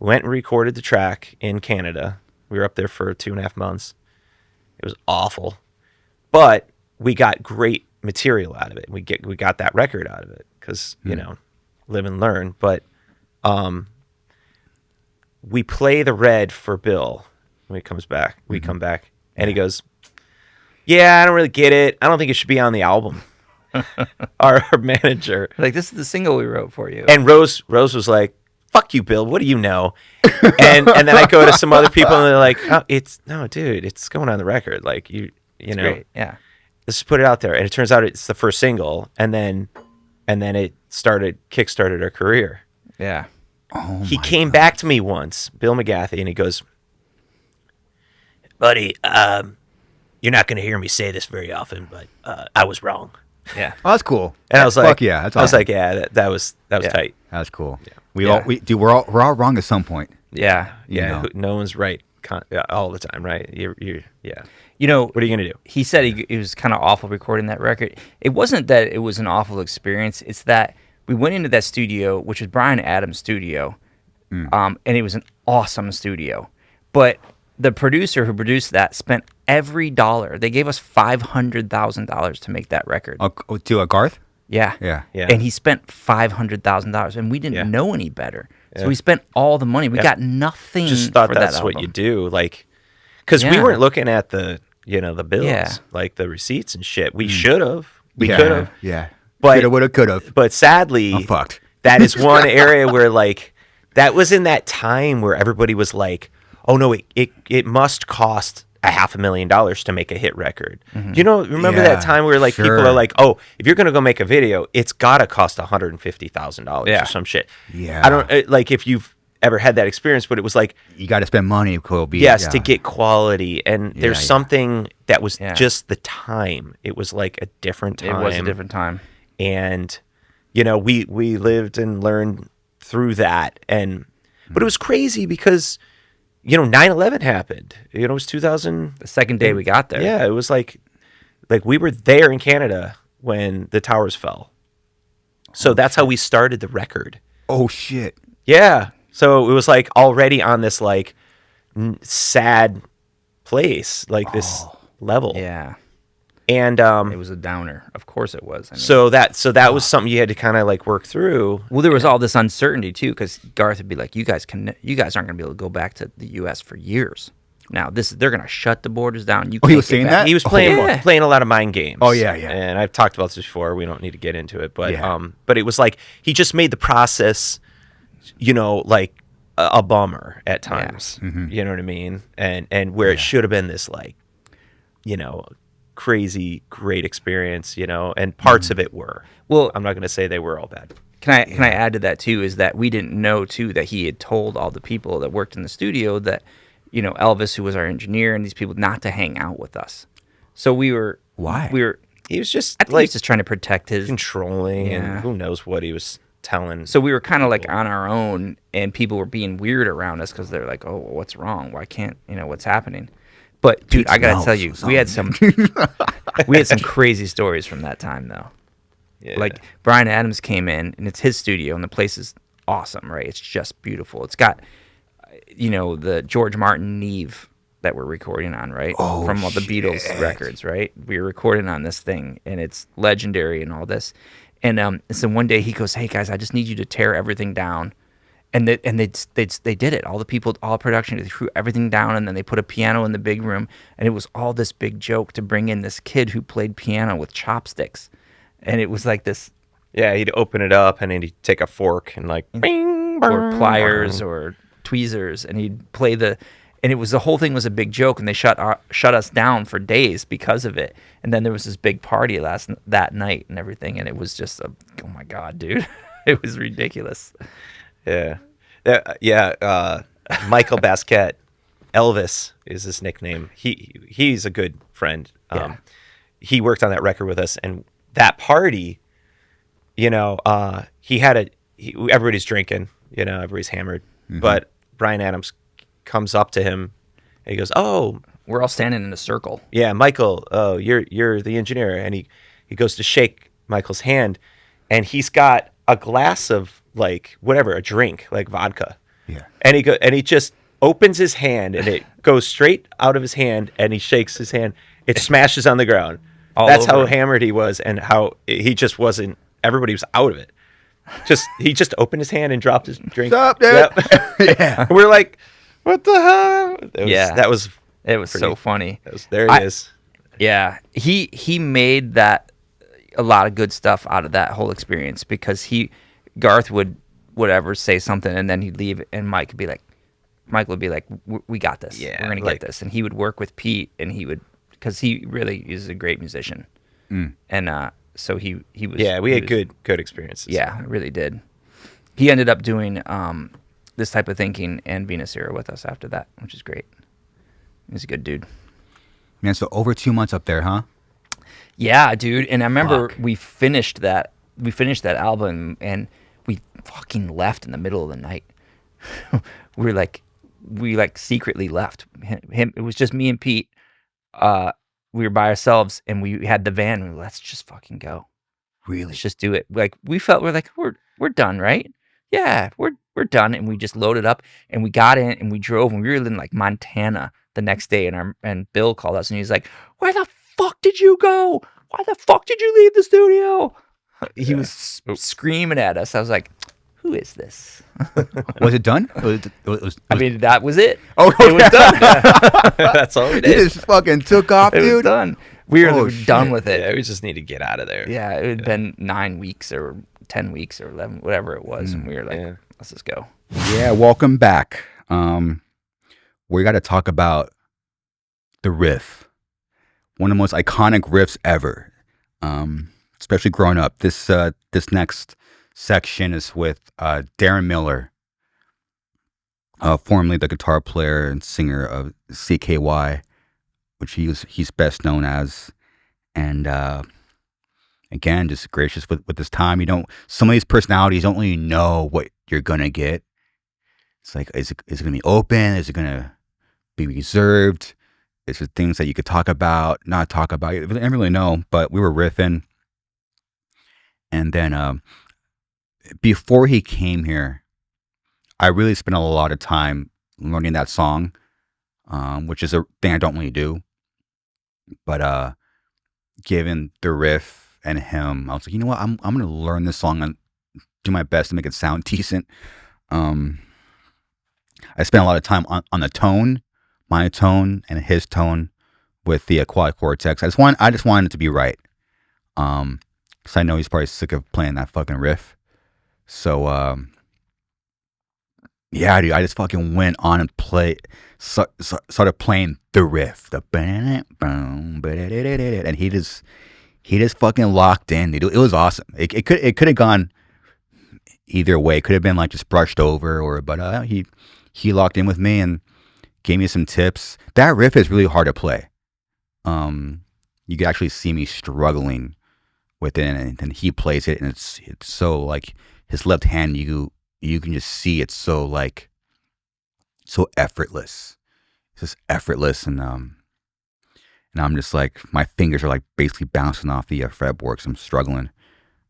and recorded the track in Canada. We were up there for 2.5 months. It was awful, but we got great material out of it. We got that record out of it because live and learn. But we play the Red for Bill when he comes back. We come back and he goes, "Yeah, I don't really get it. I don't think it should be on the album." our manager. Like, this is the single we wrote for you. And Rose was like, "Fuck you, Bill. What do you know?" and then I go to some other people and they're like, "Oh, dude, it's going on the record. Like you know, Great. Yeah. let's just put it out there." And it turns out it's the first single, and then it kickstarted our career. Yeah. Oh He my came back to me once, Bill McGathy, and he goes, "Buddy, you're not going to hear me say this very often, but I was wrong." Yeah. Oh, that's cool. And I was like, fuck yeah, that's I was awesome. like, yeah, that was tight. That's cool. Yeah. We're all wrong at some point. Yeah. Yeah, know. no one's right all the time, right? Yeah. You know, What are you going to do? he said it was kind of awful recording that record. It wasn't that it was an awful experience. It's that we went into that studio, which was Bryan Adams' studio, and it was an awesome studio. But the producer who produced that spent every dollar. They gave us $500,000 to make that record. To a Garth? Yeah. Yeah. Yeah. And he spent $500,000, and we didn't Yeah. know any better. So Yeah. we spent all the money. We Yeah. got nothing. Just thought for that's that what album. you do, like, because we Yeah. weren't looking at the the bills, Yeah. like the receipts and shit. We should have. We Yeah. could have. Yeah. But- Coulda, woulda, coulda. But sadly, I'm fucked. that is one area where like that was in that time where everybody was like, oh no, it must cost $500,000 to make a hit record. Mm-hmm. Do you know, remember Yeah, that time where like people sure. are like, oh, if you're gonna go make a video, it's gotta cost $150,000 Yeah. or some shit. Yeah. I don't like if you've ever had that experience, but it was like, You got to spend money, Kobe. yes, yeah. to get quality, and there's yeah. something that was Yeah. just the time. It was like a different time. It was a different time. And we lived and learned through that, and but it was crazy because 9/11 happened. It was 2000. The second day we got there. Yeah, it was like we were there in Canada when the towers fell. So that's how we started the record. Oh shit. Yeah. So it was like already on this like sad place, like this level. Yeah. And It was a downer. Of course it was. I mean, so that was something you had to kind of like work through. well, there was all this uncertainty too, because Garth would be like, "You guys aren't going to be able to go back to the U.S. for years. Now they're going to shut the borders down. You Oh, he can't was get saying back." that? He was Oh, playing yeah. playing a lot of mind games. Oh, yeah, yeah. And I've talked about this before. We don't need to get into it, but Yeah. but it was like he just made the process, like a bummer at times. Mm-hmm. You know what I mean? And where it should have been this like, crazy great experience. And parts Mm-hmm. of it were. Well, I'm not going to say they were all bad. Can I add to that too? Is that we didn't know too that he had told all the people that worked in the studio that, Elvis, who was our engineer, and these people not to hang out with us. So we were. Why? We were. He was just I think he like was just trying to protect his. controlling, Yeah. and who knows what he was telling. So we were kind of like on our own, and people were being weird around us because they're like, "Oh, well, what's wrong? Why can't what's happening?" But dude, I gotta tell you, we had some crazy stories from that time though. Yeah. Like Bryan Adams came in, and it's his studio, and the place is awesome, right? It's just beautiful. It's got, the George Martin Neve that we're recording on, right? Oh, From all the Beatles shit. records, right? We were recording on this thing, and it's legendary and all this. And so one day he goes, "Hey guys, I just need you to tear everything down." And they did it. All the people, all production, they threw everything down, and then they put a piano in the big room, and it was all this big joke to bring in this kid who played piano with chopsticks, and it was like this, Yeah, he'd open it up and then he'd take a fork and like bing, or bing, pliers bing. or tweezers, and he'd play and it was the whole thing was a big joke, and they shut us down for days because of it. And then there was this big party that night and everything, and it was just oh my god, dude, it was ridiculous. Yeah. Michael Basquiat, Elvis is his nickname. He's a good friend. Yeah. He worked on that record with us, and that party, he had everybody's drinking, everybody's hammered, but Bryan Adams comes up to him and he goes, "Oh, We're all standing in a circle. yeah, Michael, oh, you're the engineer." And he goes to shake Michael's hand, and he's got a glass of like whatever, a drink, like vodka. Yeah. And he just opens his hand, and it goes straight out of his hand, and he shakes his hand. It smashes on the ground. All That's how over. hammered he was, and how he just wasn't. Everybody was out of it. He just opened his hand and dropped his drink. What's up, dude? Yep. Yeah. We're like, what the hell? That was It was pretty- so funny. there he is. Yeah, he made that a lot of good stuff out of that whole experience, because Garth would whatever say something, and then he'd leave, and Michael would be like, "We got this. Yeah, We're gonna like- get this." And he would work with Pete, and because he really is a great musician, and so he was. Yeah, we he had was- good experiences. Yeah, really did. He ended up doing this type of thinking and Venus Era with us after that, which is great. He's a good dude. Man, so over 2 months up there, huh? Yeah, dude. And I remember Fuck. we finished that album, and we fucking left in the middle of the night. we secretly left. Him. It was just me and Pete. We were by ourselves, and we had the van. We were, let's just fucking go. Really? Let's just do it. Like we're done, right? Yeah, we're we're done, and we just loaded up, and we got in, and we drove, and we were in like Montana the next day, and Bill called us, and he's like, "Where the fuck did you go? Why the fuck did you leave the studio?" He was screaming at us. I was like, "Who is this?" Was it done? I mean, that was it. Oh, It was done. That's all we you did. just fucking took off, It was dude. done. We were Oh, done shit. with it. Yeah, we just need to get out of there. Yeah, it had been 9 weeks or 10 weeks or 11, whatever it was, and we were like, Yeah. let's just go. Yeah, welcome back. We got to talk about the riff, one of the most iconic riffs ever. Especially growing up. This next section is with Deron Miller, formerly the guitar player and singer of CKY, which he's best known as, and again, just gracious with his time. Some of these personalities don't really know what you're gonna get. It's like, is it gonna be open? Is it gonna be reserved? Is there things that you could talk about, not talk about? I didn't really know, but we were riffing. And then before he came here, I really spent a lot of time learning that song, which is a thing I don't really do. But given the riff and him, I was like, you know what? I'm gonna learn this song and do my best to make it sound decent. I spent a lot of time on the tone, my tone and his tone with the quad cortex. I just wanted it to be right. Because I know he's probably sick of playing that fucking riff. So yeah, dude, I just fucking went on and started playing the riff, and he just fucking locked in, dude. It was awesome. It could have gone either way. It could have been like just brushed over, but he locked in with me and gave me some tips. That riff is really hard to play. You can actually see me struggling with it, and then he plays it, and it's so like his left hand. You can just see it's so like so effortless. It's just effortless, and I'm just like, my fingers are like basically bouncing off the fretboard. I'm struggling.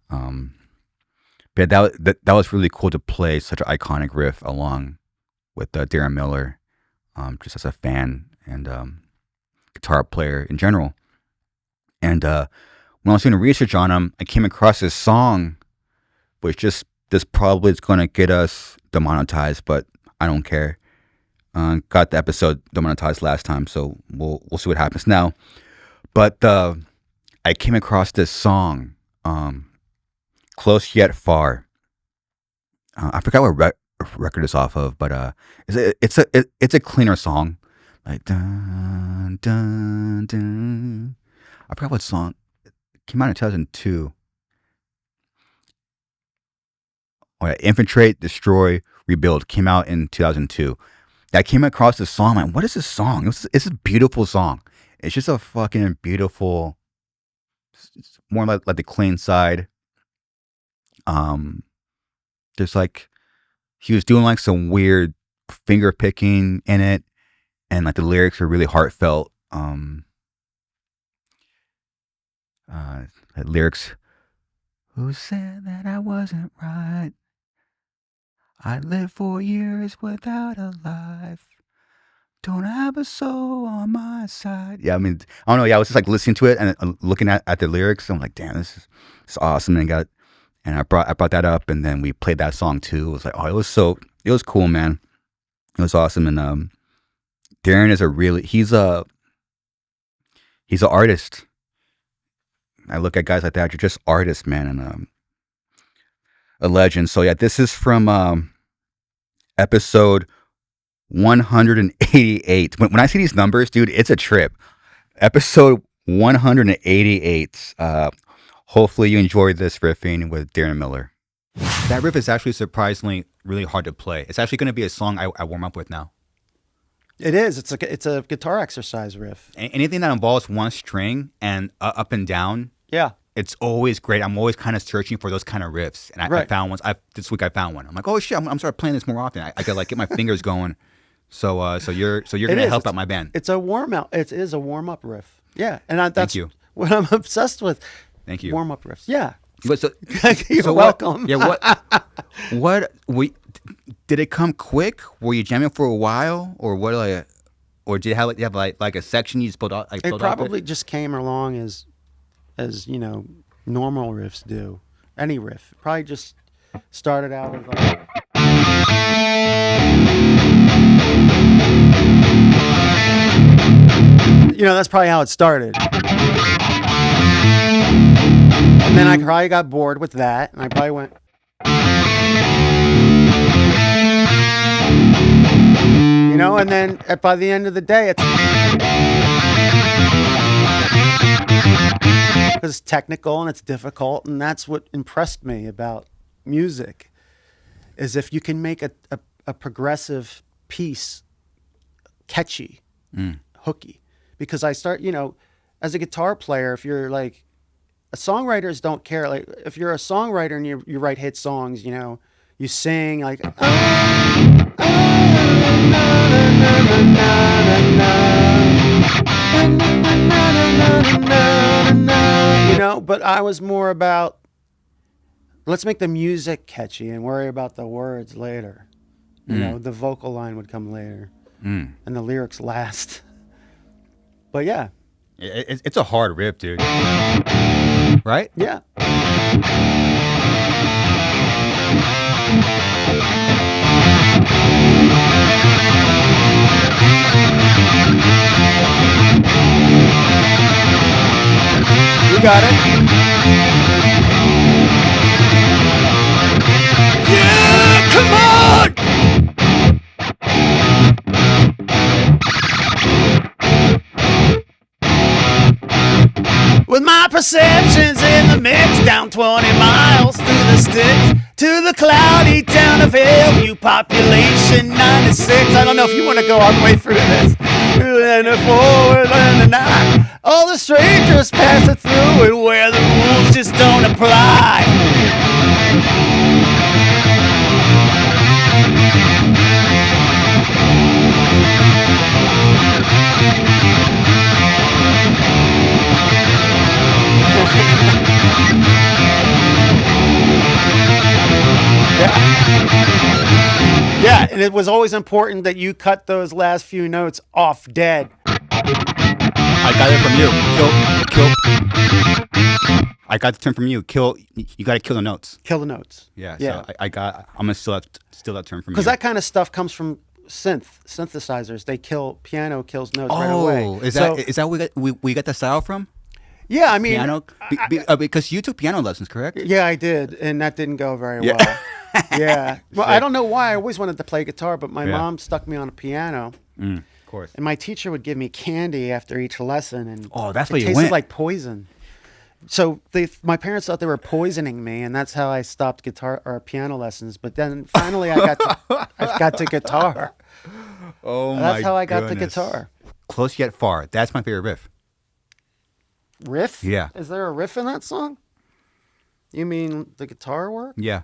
But that was really cool to play such an iconic riff along with Deron Miller, just as a fan and guitar player in general. And when I was doing research on him, I came across this song, which this probably is going to get us demonetized, but I don't care. Got the episode demonetized last time, so we'll see what happens now. But I came across this song, "Close Yet Far." I forgot what record it's off of, but it's a cleaner song, like dun dun dun. I forgot what song. It came out in 2002. Oh yeah, "Infiltrate, Destroy, Rebuild" came out in 2002. I came across this song. I'm like, what is this song? It's a beautiful song. It's just a fucking beautiful. It's more like the clean side. There's like, he was doing like some weird finger picking in it, and like the lyrics are really heartfelt. The lyrics, "Who said that I wasn't right? I lived 4 years without a life. Don't have a soul on my side." Yeah, I mean, I don't know. Yeah, I was just like listening to it and looking at the lyrics. I'm like, damn, this is awesome. And I brought that up, and then we played that song too. It was like, oh, it was cool, man. It was awesome. And Deron is he's an artist. I look at guys like that, you're just artists, man, and a legend. So yeah, this is from episode 188. When I see these numbers, dude, it's a trip. Episode 188. Hopefully you enjoyed this riffing with Deron Miller. That riff is actually surprisingly really hard to play. It's actually going to be a song I warm up with now. It is. It's a guitar exercise riff. Anything that involves one string and up and down, Yeah. it's always great. I'm always kind of searching for those kind of riffs, and I Right. found one. This week I found one. I'm like, oh shit, I'm starting playing this more often. I could like get my fingers going. So you're gonna help out my band. It's a warm out. It is a warm up riff. Yeah, and that's Thank you. what I'm obsessed with. Thank you. Warm up riffs. Yeah. But You're so welcome. What did it come quick? Were you jamming for a while, or what? Or did you have like a section you just built out? It probably just came along as normal riffs do. Any riff. It probably just started out as like. That's probably how it started. And then I probably got bored with that, and I probably went. And then by the end of the day, it's technical and it's difficult, and that's what impressed me about music, is if you can make a progressive piece catchy, hooky. Because I start, as a guitar player, if you're like, songwriters don't care. Like, if you're a songwriter and you write hit songs, you sing like, but I was more about, let's make the music catchy and worry about the words later. The vocal line would come later, and the lyrics last. But yeah. It's a hard riff, dude. Right? Yeah. You got it. Yeah, come on! With my perceptions in the mix, down 20 miles through the sticks to the cloudy town of Hillview, population 96. I don't know if you want to go all the way through this. And the forward and the night, all the strangers pass it through, and where the rules just don't apply. Yeah, and it was always important that you cut those last few notes off dead. I got it from you. Kill. I got the term from you. Kill. You got to kill the notes. Kill the notes. Yeah. Yeah. So I'm gonna steal that term from you. Because that kind of stuff comes from synthesizers. Piano kills notes right away. Oh, is that where we got the style from? Yeah, I mean, Piano, because you took piano lessons, correct? Yeah, I did, and that didn't go very well. Yeah. Well, I don't know why. I always wanted to play guitar, but my mom stuck me on a piano. Of course. And my teacher would give me candy after each lesson, and that's where it you tasted went. like poison. So my parents thought they were poisoning me, and that's how I stopped guitar or piano lessons. But then finally, I got to guitar. Oh my! That's how I got to goodness. guitar. Close yet far. That's my favorite riff. Riff? Yeah. Is there a riff in that song? You mean the guitar work? Yeah.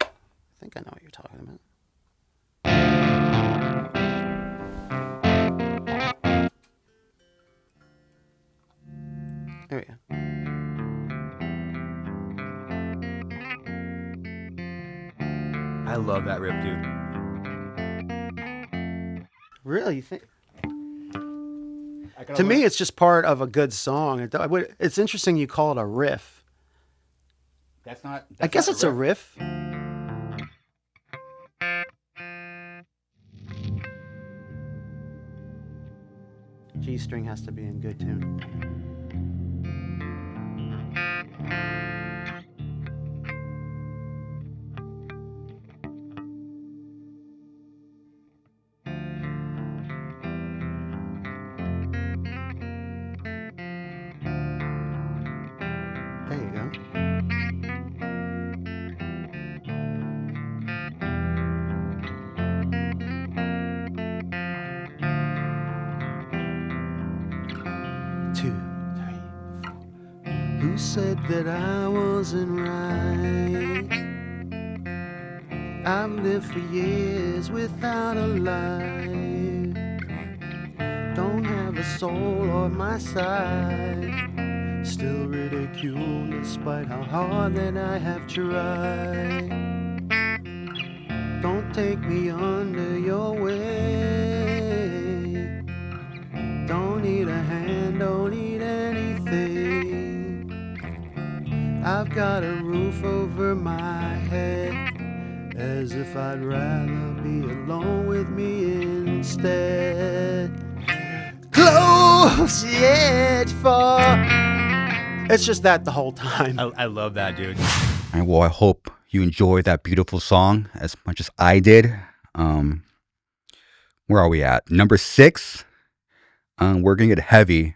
I think I know what you're talking about. There we go. I love that riff, dude. Really? You think? To me, it's just part of a good song. It's interesting you call it a riff. That's not. I guess it's a riff. G string has to be in good tune. There you go. Two, three, four. Who said that I wasn't right? I've lived for years without a life. Don't have a soul on my side. still ridicule despite how hard that I have tried. Don't take me under your way. Don't need a hand, don't need anything. I've got a roof over my head, as if I'd rather be alone with me instead. Close the edge for. It's just that the whole time. I love that, dude. And well, I hope you enjoyed that beautiful song as much as I did. Where are we at? Number 6. We're gonna get heavy.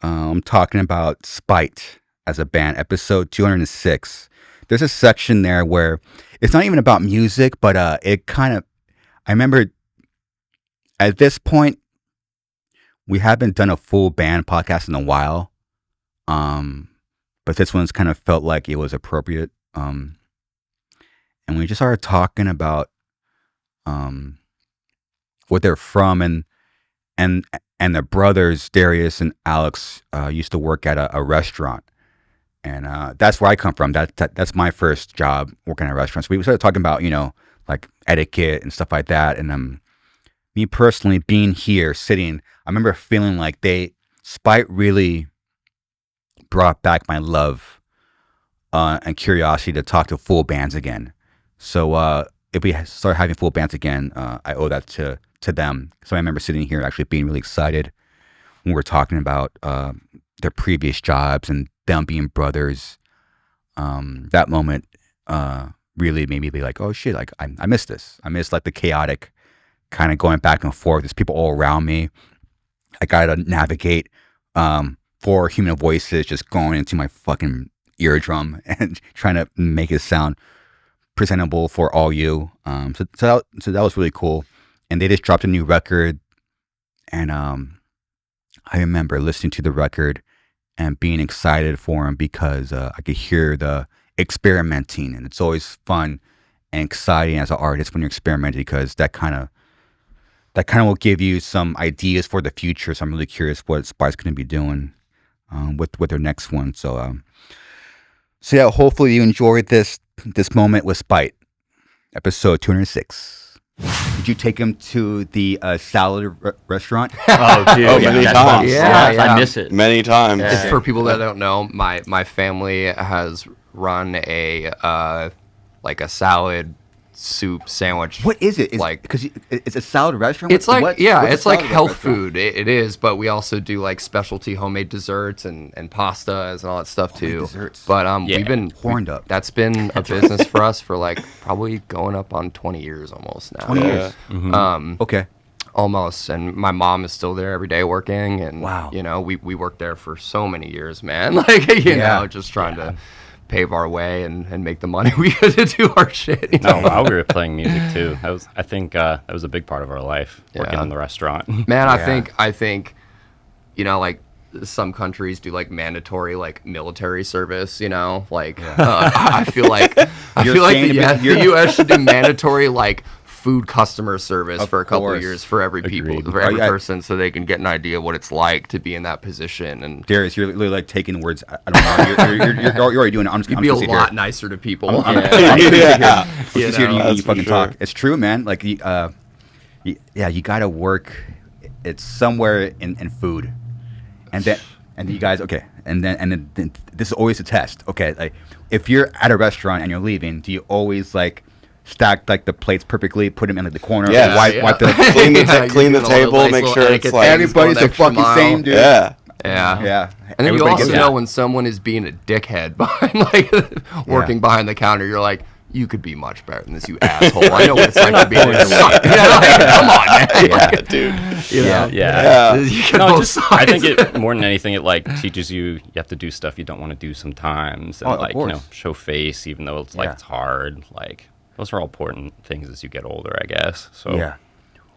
I'm talking about Spite as a band, episode 206. There's a section there where it's not even about music, but it kind of. I remember at this point we haven't done a full band podcast in a while, but this one's kind of felt like it was appropriate. And we just started talking about what they're from, and the brothers Darius and Alex used to work at a restaurant, and that's where I come from. That's my first job, working at restaurants. We started talking about like etiquette and stuff like that, and me personally being here sitting, I remember feeling like Spite really brought back my love and curiosity to talk to full bands again. So if we start having full bands again, I owe that to them. So I remember sitting here actually being really excited when we were talking about their previous jobs and them being brothers. That moment really made me be like, oh shit, like I miss this. I miss like the chaotic kind of going back and forth. There's people all around me. I gotta navigate 4 human voices just going into my fucking eardrum and trying to make it sound presentable for all you. So that was really cool. And they just dropped a new record, and I remember listening to the record and being excited for them because I could hear the experimenting, and it's always fun and exciting as an artist when you're experimenting, because that kind of will give you some ideas for the future. So I'm really curious what Spite's going to be doing with their next one. So yeah, hopefully you enjoyed this moment with Spite, episode 206. Did you take him to the salad restaurant? Oh, dude. Many that's times. awesome. Yeah, I miss it. Many times. Yeah. Just for people that don't know, my family has run a like a salad soup sandwich. What is it? Like, because it's a salad restaurant. it's like What's it's a like salad health restaurant? food. It is, but we also do like specialty homemade desserts and pastas and all that stuff Homemade too. desserts. But Yeah. we've been Horned up. That's been a business for us for like probably going up on 20 years almost now. 20 years. Okay. Almost. And my mom is still there every day working, and Wow. we worked there for so many years, man. Like you Yeah. know, just trying to pave our way and make the money we could to do our shit. You know? No, while we were playing music too, I think that was a big part of our life, working Yeah. in the restaurant. Man, Yeah. I think, like some countries do like mandatory like military service. Like I feel like You're the saying you're- U.S. should do mandatory like food customer service Of for a couple course. of years for every Agreed. for every Oh, yeah. person, so they can get an idea what it's like to be in that position. And Darius, you're really like taking the words. I don't know. You're already doing it. I'm just you'd I'm be a just gonna lot sit nicer to people. here. I'm Yeah. just here to you that's fucking for talk. sure. It's true, man. Like, you gotta work. It's somewhere in food, and then you guys and then this is always a test. Okay, like if you're at a restaurant and you're leaving, do you always like stack like the plates perfectly, put them in like the corner, Yeah. wipe the Clean the, Yeah, clean the you're doing all table, nice make little sure it's etiquette like things. everybody's going the the extra fucking mile. same, dude. yeah. Yeah. And then you Everybody also gets know that. when someone is being a dickhead behind, like, working behind the counter. You're like, you could be much better than this, you asshole. I know what it's like to be a dick. Yeah, like, come on, man. Yeah. Dude. You know? Yeah. You get No, both just I think sides. it more than anything, it like teaches you have to do stuff you don't want to do sometimes, and Oh, of like course. show face even though it's like Yeah. it's hard. Like those are all important things as you get older, I guess. So Yeah.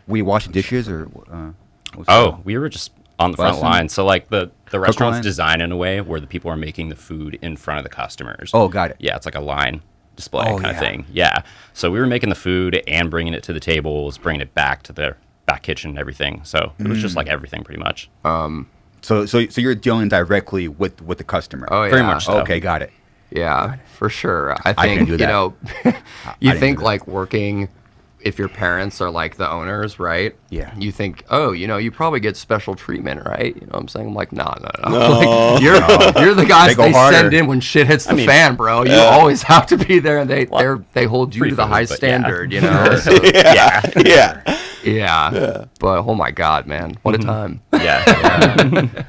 We washing dishes or? What's Oh, we were just on the front Lesson? line. So like the restaurant's line? designed in a way where the people are making the food in front of the customers. Oh, got it. Yeah, it's like a line display Oh, kind yeah. of thing. Yeah. So we were making the food and bringing it to the tables, bringing it back to the back kitchen and everything. So it was just like everything pretty much. So you're dealing directly with the customer. Oh yeah. Very much so. Okay, got it. Yeah, for sure. I can think do you that. know, I you can think do that. like working. If your parents are like the owners, right? Yeah. You think, oh, you know, you probably get special treatment, right? You know what I'm saying? I'm like, no. Like, you're the guys They go they harder. send in when shit hits the mean, fan, bro. You always have to be there, and they hold you free to the food, high but yeah. standard, you know? So, yeah. But oh my god, man, what a time. Yeah.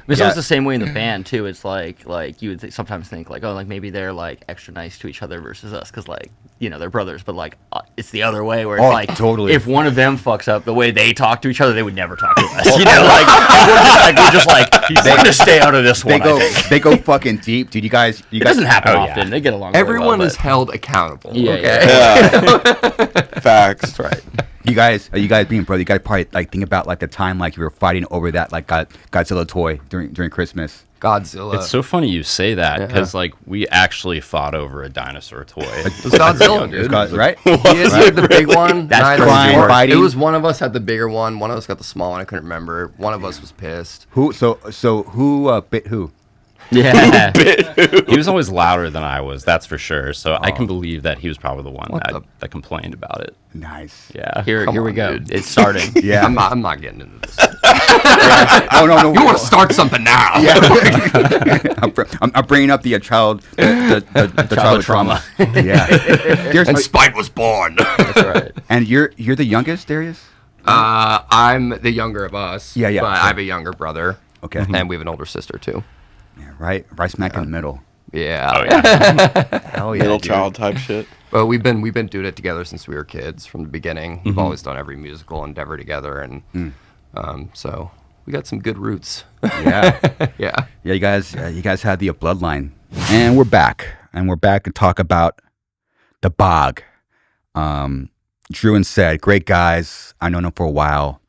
It's always the same way in the band too. It's like you would sometimes think like, oh, like maybe they're like extra nice to each other versus us because like, you know, they're brothers, but like it's the other way where it's like totally. if one of them fucks up the way they talk to each other, they would never talk to us. You know, like we're just like we're gonna stay out of this one. They go fucking deep, dude. You guys. It doesn't happen Oh, yeah. often. They get along. Really Everyone well, is held accountable. Yeah, okay? Facts. That's right. You guys being brother, you guys probably like think about like the time like you were fighting over that like Godzilla toy during Christmas. Godzilla. It's so funny you say that Yeah. because like we actually fought over a dinosaur toy. It was Godzilla, dude. Right? He had the big one. That's neither crying, was yours. fighting. It was one of us had the bigger one. One of us got the small one. I couldn't remember. One of us was pissed. Who? So who bit who? yeah. He was always louder than I was, that's for sure. So I can believe that he was probably the one that complained about it. Nice. Yeah. Here Come we on, go. dude. It's starting. Yeah. I'm not getting into this. Oh no. You want to start something now? I'm bringing up the child the childhood trauma. Yeah. And Spike was born. That's right. And you're the youngest, Darius? I'm the younger of us. Yeah. But I have a younger brother. Okay. And we have an older sister too. Yeah, right smack in the middle. Yeah. Oh, yeah. Hell yeah. Middle dude. child type shit. But we've been doing it together since we were kids from the beginning. We've always done every musical endeavor together, and so we got some good roots. Yeah. Yeah. Yeah, you guys had the bloodline. And we're back. to talk about the Bog. Drew and said, great guys. I know them for a while.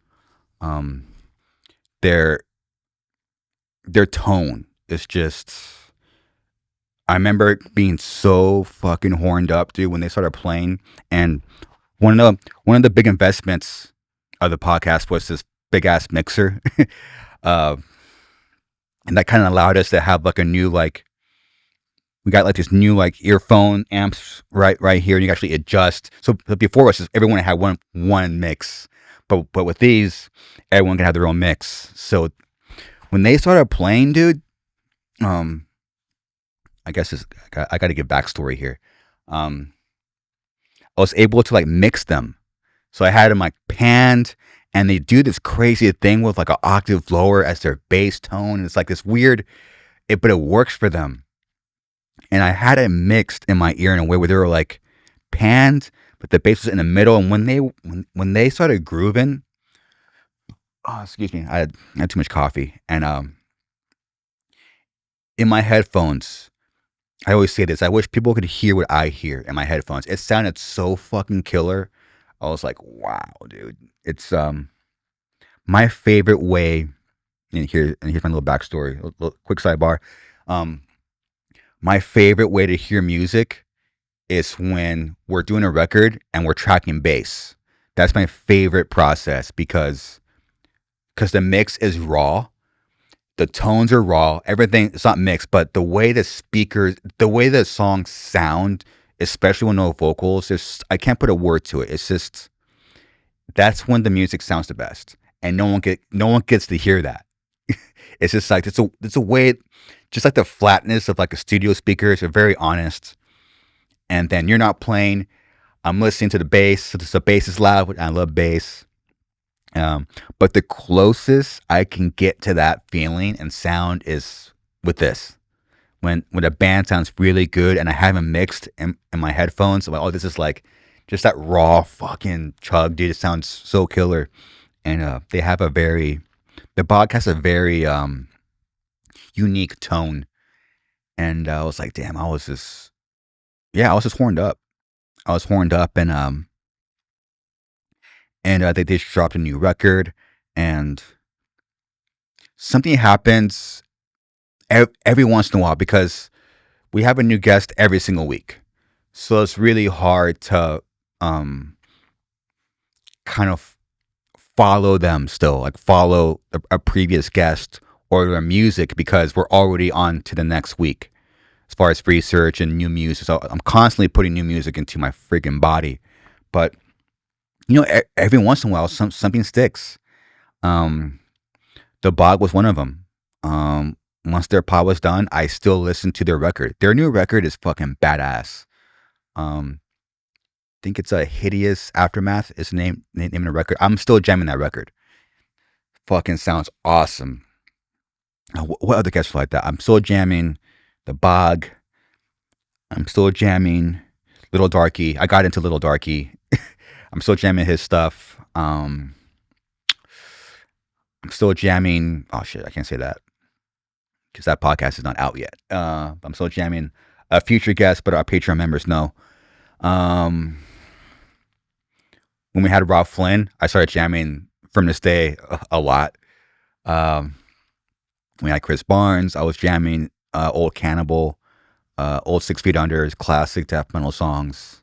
Their tone is just, I remember being so fucking horned up, dude, when they started playing. And one of the big investments of the podcast was this big ass mixer. And that kind of allowed us to have like a new, like, we got like this new like earphone amps right here, and you can actually adjust. So before us, everyone had one mix, but with these, everyone can have their own mix. So when they started playing, dude, I guess I got to give backstory here. I was able to like mix them, so I had them like panned. And they do this crazy thing with like an octave lower as their bass tone. It's like this weird, but it works for them. And I had it mixed in my ear in a way where they were like panned, but the bass was in the middle. And when they started grooving, oh, excuse me, I had too much coffee. And in my headphones, I always say this, I wish people could hear what I hear in my headphones. It sounded so fucking killer. I was like, wow, dude. It's my favorite way, and here's my little backstory, a little quick sidebar. My favorite way to hear music is when we're doing a record and we're tracking bass. That's my favorite process because the mix is raw. The tones are raw. Everything, it's not mixed, but the way the songs sound, especially with no vocals, I can't put a word to it. It's just, that's when the music sounds the best, and no one gets to hear that. It's just like it's a way, just like the flatness of like a studio speaker. It's very honest, and then you're not playing. I'm listening to the bass. So the bass is loud. I love bass, but the closest I can get to that feeling and sound is with this. When a band sounds really good and I haven't mixed in my headphones, I'm like, oh, this is like just that raw fucking chug, dude. It sounds so killer. And the Bog has a very unique tone. And I was like, damn, I was just horned up. I was horned up, and they just dropped a new record, and something happens every once in a while because we have a new guest every single week. So it's really hard to kind of follow them still, like follow a previous guest or their music because we're already on to the next week as far as research and new music. So I'm constantly putting new music into my freaking body. But, every once in a while, something sticks. The Bog was one of them. Once their pod was done, I still listen to their record. Their new record is fucking badass. I think it's a Hideous Aftermath is the name of the record. I'm still jamming that record. Fucking sounds awesome. What other guests like that? I'm still jamming the Bog. I'm still jamming Little Darky. I got into Little Darky. I'm still jamming his stuff. I'm still jamming. Oh shit, I can't say that because that podcast is not out yet. I'm still jamming a future guest, but our Patreon members know. When we had Robb Flynn, I started jamming From This Day a lot. We had Chris Barnes. I was jamming Old Cannibal, Old 6 Feet Under's classic death metal songs.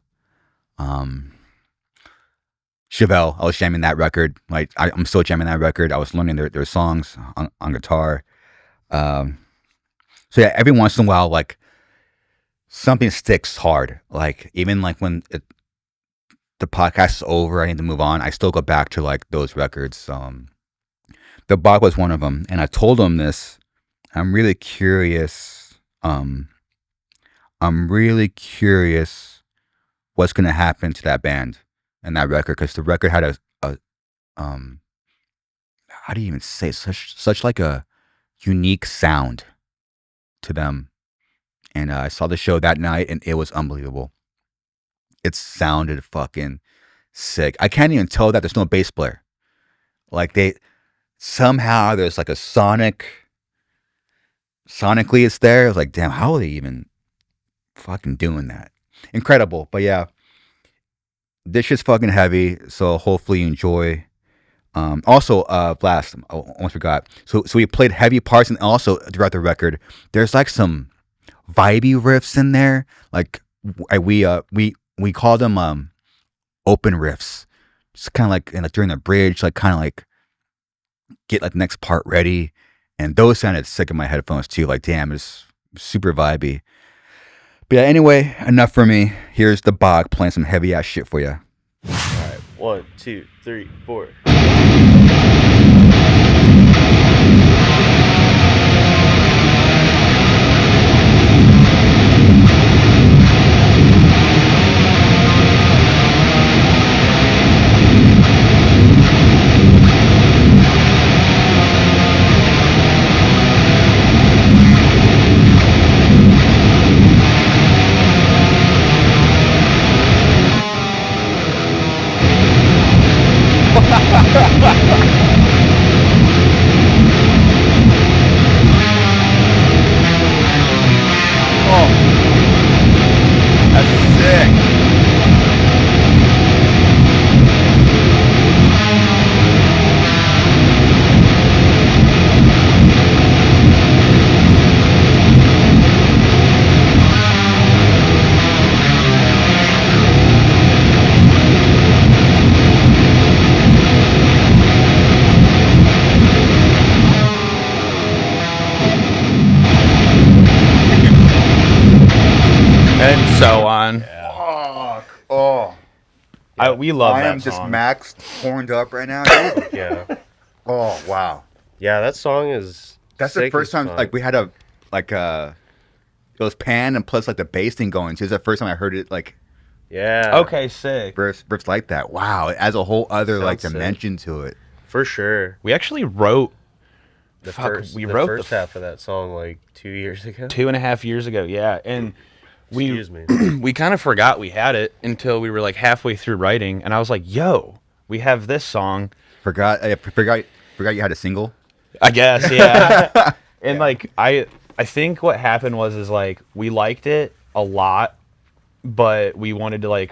Chevelle, I was jamming that record. Like I'm still jamming that record. I was learning their songs on guitar. So yeah, every once in a while, like something sticks hard. Like even like when the podcast is over, I need to move on. I still go back to like those records. The Bog was one of them, and I told him this. I'm really curious. I'm really curious what's gonna happen to that band and that record, because the record had a how do you even say it? such like a unique sound to them. And I saw the show that night, and it was unbelievable. It sounded fucking sick. I can't even tell that there's no bass player. Like somehow there's like a sonically it's there. I was like, damn, how are they even fucking doing that? Incredible. But yeah, this shit's fucking heavy. So hopefully you enjoy. Also, Blast, I almost forgot. So we played heavy parts, and also throughout the record, there's like some vibey riffs in there. Like we call them open riffs. Just kind of like during the bridge, like kind of like get like the next part ready. And those sounded sick in my headphones too. Like, damn, it's super vibey. But yeah, anyway, enough for me. Here's the Bog playing some heavy ass shit for you. All right, 1, 2, 3, 4. And so on. Yeah. Oh. We love that I am song. just maxed, horned up right now. Yeah. Oh, wow. Yeah, that song is. That's the sick first as time, fuck. like, we had it was pan and plus, like, the bass thing going, too. It's the first time I heard it, like, Yeah. Okay, sick. riffs like that. Wow. It adds a whole other, like, Sounds sick. dimension to it. For sure. We actually wrote The Fuck, first, we the wrote first the- half of that song like 2 years ago. 2.5 years ago, yeah. And Excuse me. we kind of forgot we had it until we were like halfway through writing, and I was like, yo, we have this song. Forgot you had a single? I guess, yeah. And like I think what happened was like we liked it a lot, but we wanted to like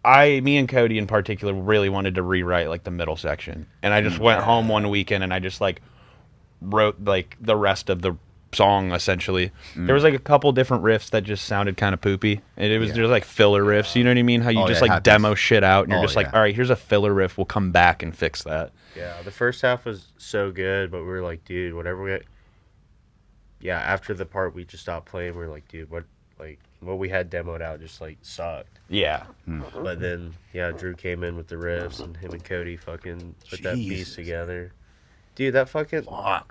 me and Cody in particular really wanted to rewrite like the middle section. And I just went home one weekend and I just like wrote like the rest of the song essentially. There was like a couple different riffs that just sounded kind of poopy. And it was just like filler riffs, you know what I mean? How you Oh, just yeah, it like happens. demo shit out and you're Oh, just like, yeah. all right, here's a filler riff. We'll come back and fix that. Yeah, the first half was so good, but we were like, dude, whatever yeah, after the part we just stopped playing, we were like, dude, what we had demoed out just like sucked. Yeah. But then yeah, Drew came in with the riffs, and him and Cody fucking put that piece together. Dude, that fucking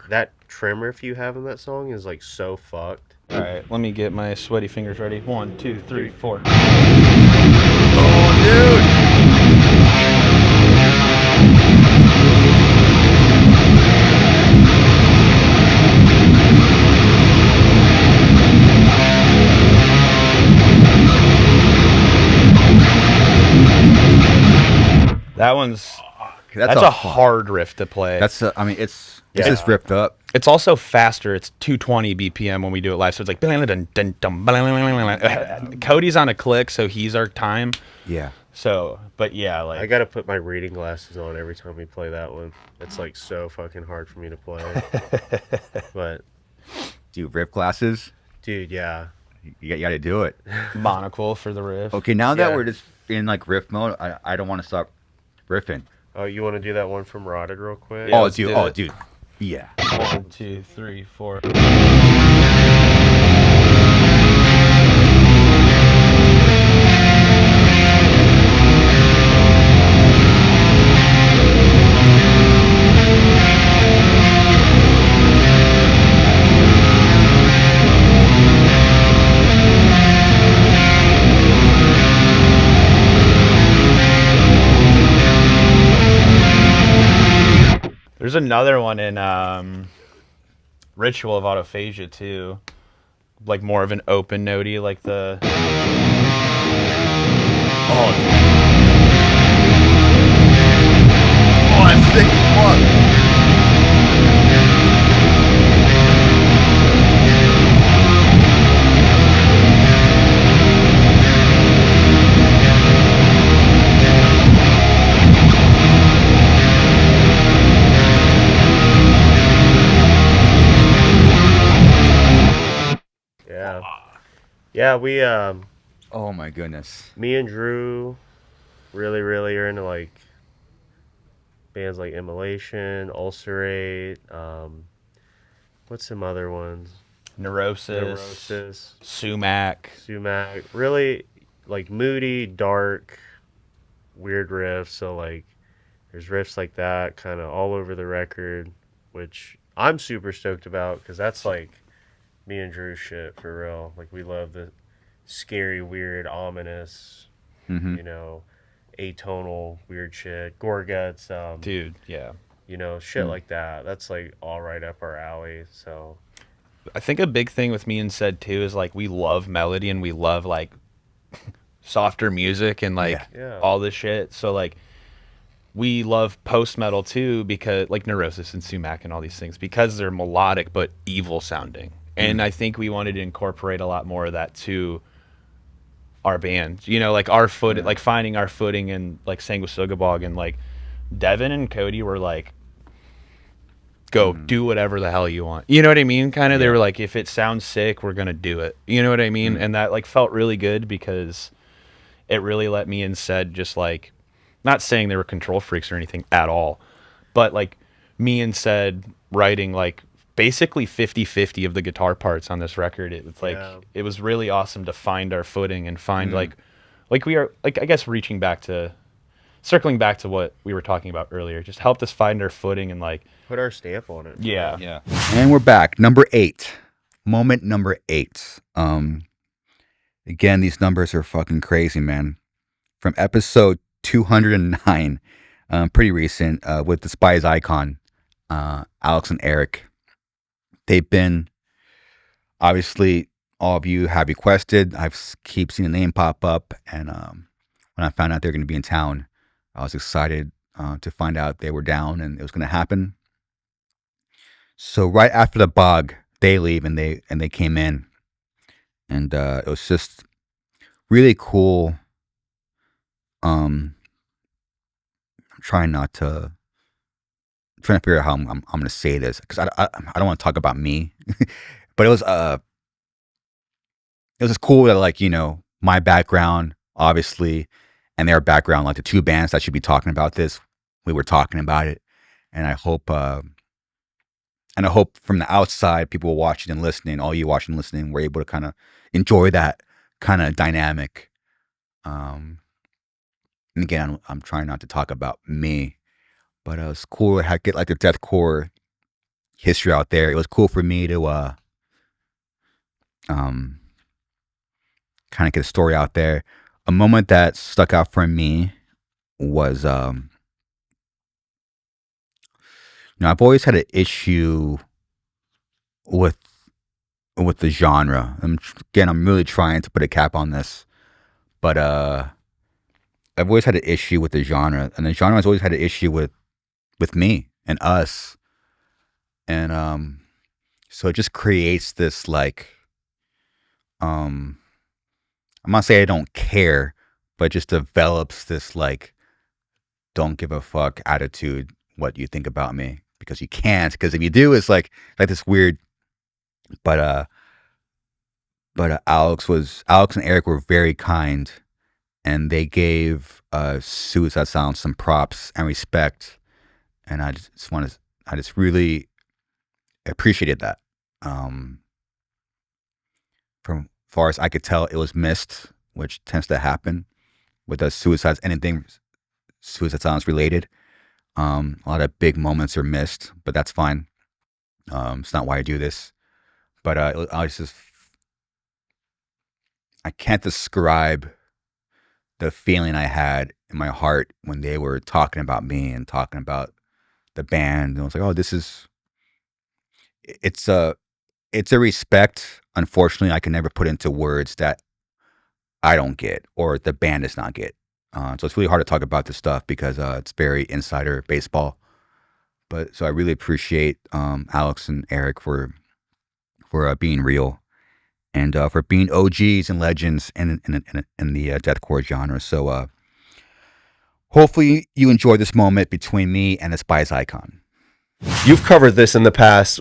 that trim riff you have in that song is like so fucked. All right, let me get my sweaty fingers ready. 1, 2, 3, 4. That one's that's a hard riff to play. That's I mean it's just ripped up. It's also faster. It's 220 BPM when we do it live, so it's like Cody's on a click, so he's our time. Yeah. So, but yeah, like I gotta put my reading glasses on every time we play that one. It's like so fucking hard for me to play. But Dude, riff glasses. dude, yeah. You got to do it. monocle for the riff. Okay, now that Yeah. we're just in like riff mode, I don't want to stop riffing. Oh, you want to do that one from Rotted real quick? Yeah, Oh, let's dude. do Oh, it. dude. Yeah. 1, 2, 3, 4. There's another one in Ritual of Autophagia too, like more of an open notey, like the. Oh, I'm sick as fuck. Yeah. Yeah, we Oh my goodness. me and Drew really are into like bands like Immolation, Ulcerate, what's some other ones? Neurosis, Sumac. Sumac. Really like moody, dark, weird riffs. So like there's riffs like that kind of all over the record, which I'm super stoked about because that's like me and Drew's shit for real. Like we love the scary, weird, ominous, you know, atonal, weird shit. Gorguts, Dude, yeah. you know, shit like that. That's like all right up our alley. So I think a big thing with me and Said too is like we love melody and we love like softer music and like Yeah. all this shit. So like we love post metal too because like Neurosis and Sumac and all these things because they're melodic but evil sounding. And I think we wanted to incorporate a lot more of that to our band. You know, like our foot, like finding our footing in like Sanguisugabogg and like Devin and Cody were like, go do whatever the hell you want. You know what I mean? Kind of, they were like, if it sounds sick, we're going to do it. You know what I mean? And that like felt really good because it really let me and Said just like, not saying they were control freaks or anything at all, but like me and Said writing like basically 50-50 of the guitar parts on this record. It's like, it was really awesome to find our footing and find like we are like, I guess circling back to what we were talking about earlier, just helped us find our footing and like put our stamp on it. Yeah. Yeah. And we're back. Number 8. Moment number 8. Again, these numbers are fucking crazy, man. From episode 209, pretty recent, with Despised Icon, Alex and Eric. They've been, obviously, all of you have requested. I've keep seeing the name pop up, and when I found out they were going to be in town, I was excited to find out they were down and it was going to happen. So right after the Bog, they leave and they came in, and it was just really cool. I'm trying to figure out how I'm going to say this because I don't want to talk about me, but it was just cool that like, you know, my background obviously and their background, like the two bands that should be talking about this, we were talking about it, and I hope and I hope from the outside, people watching and listening, all you watching and listening, were able to kind of enjoy that kind of dynamic. And again, I'm trying not to talk about me, but it was cool to get like the deathcore history out there. It was cool for me to kind of get a story out there. A moment that stuck out for me was, I've always had an issue with the genre. I'm really trying to put a cap on this, but I've always had an issue with the genre, and the genre has always had an issue with me and us, and so it just creates this like, I'm not saying I don't care, but it just develops this like, don't give a fuck attitude what you think about me, because you can't, because if you do, it's like this weird. But Alex and Eric were very kind, and they gave Suicide Silence some props and respect, and I just really appreciated that. From far as I could tell, it was missed, which tends to happen with anything Suicide Silence related. A lot of big moments are missed, but that's fine. It's not why I do this. But I can't describe the feeling I had in my heart when they were talking about me and talking about the band. And I was like, oh, it's a respect. Unfortunately, I can never put into words that I don't get or the band does not get. So it's really hard to talk about this stuff because it's very insider baseball. But so I really appreciate Alex and Eric for being real and for being OGs and legends in the deathcore genre. So hopefully you enjoy this moment between me and the Despised Icon. You've covered this in the past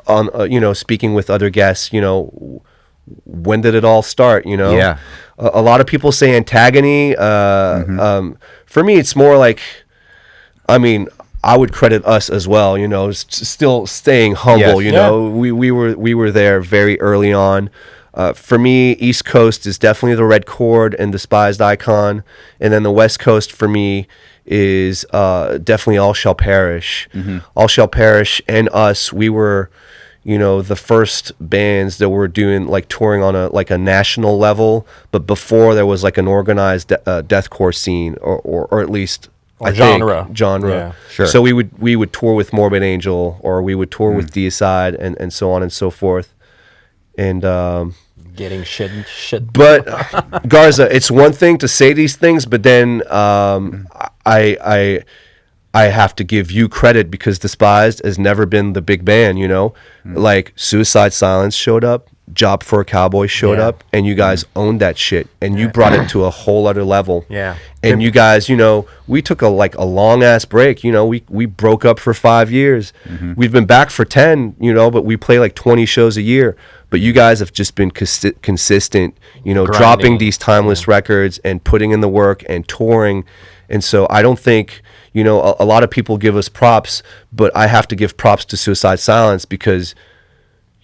on speaking with other guests. When did it all start? Yeah. A lot of people say antagony. For me, it's more like, I would credit us as well. Still staying humble. Yes. We were there very early on. For me, East Coast is definitely the Red Chord and Despised Icon, and then the West Coast for me is definitely All Shall Perish. All Shall Perish and us. We were, the first bands that were doing like touring on a national level, but before there was like an organized deathcore scene or at least genre. Yeah. Sure. So we would tour with Morbid Angel, or we would tour with Deicide, and so on and so forth. And getting shit. But Garza, it's one thing to say these things, but then I have to give you credit because Despised has never been the big band, Like Suicide Silence showed up, Job for a Cowboy showed up, and you guys owned that shit, and you brought it to a whole other level. Yeah. And you guys, we took a long ass break. We broke up for 5 years. We've been back for 10. But we play like 20 shows a year. But you guys have just been consistent. Dropping these timeless records and putting in the work and touring. And so I don't think a lot of people give us props, but I have to give props to Suicide Silence because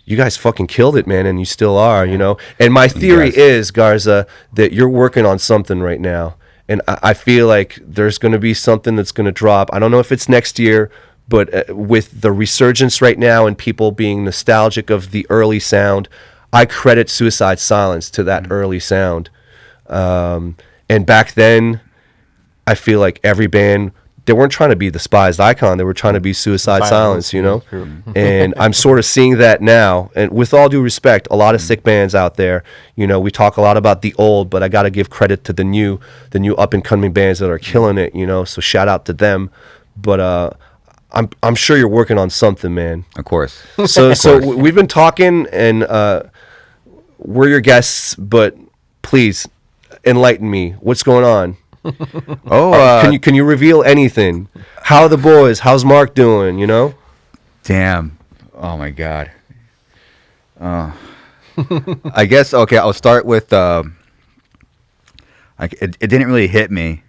you guys fucking killed it, man, and you still are, And my theory is, Garza, that you're working on something right now. And I feel like there's going to be something that's going to drop. I don't know if it's next year, but with the resurgence right now and people being nostalgic of the early sound, I credit Suicide Silence to that early sound. And back then, I feel like every band, they weren't trying to be Despised Icon. They were trying to be Suicide Silence, And I'm sort of seeing that now. And with all due respect, a lot of sick bands out there, we talk a lot about the old, but I got to give credit to the new up and coming bands that are killing it, So shout out to them. But I'm sure you're working on something, man. Of course. So we've been talking, and we're your guests, but please enlighten me. What's going on? Can you reveal anything? How are the boys? How's Mark doing? Damn. Oh my God. I guess okay. I'll start with it didn't really hit me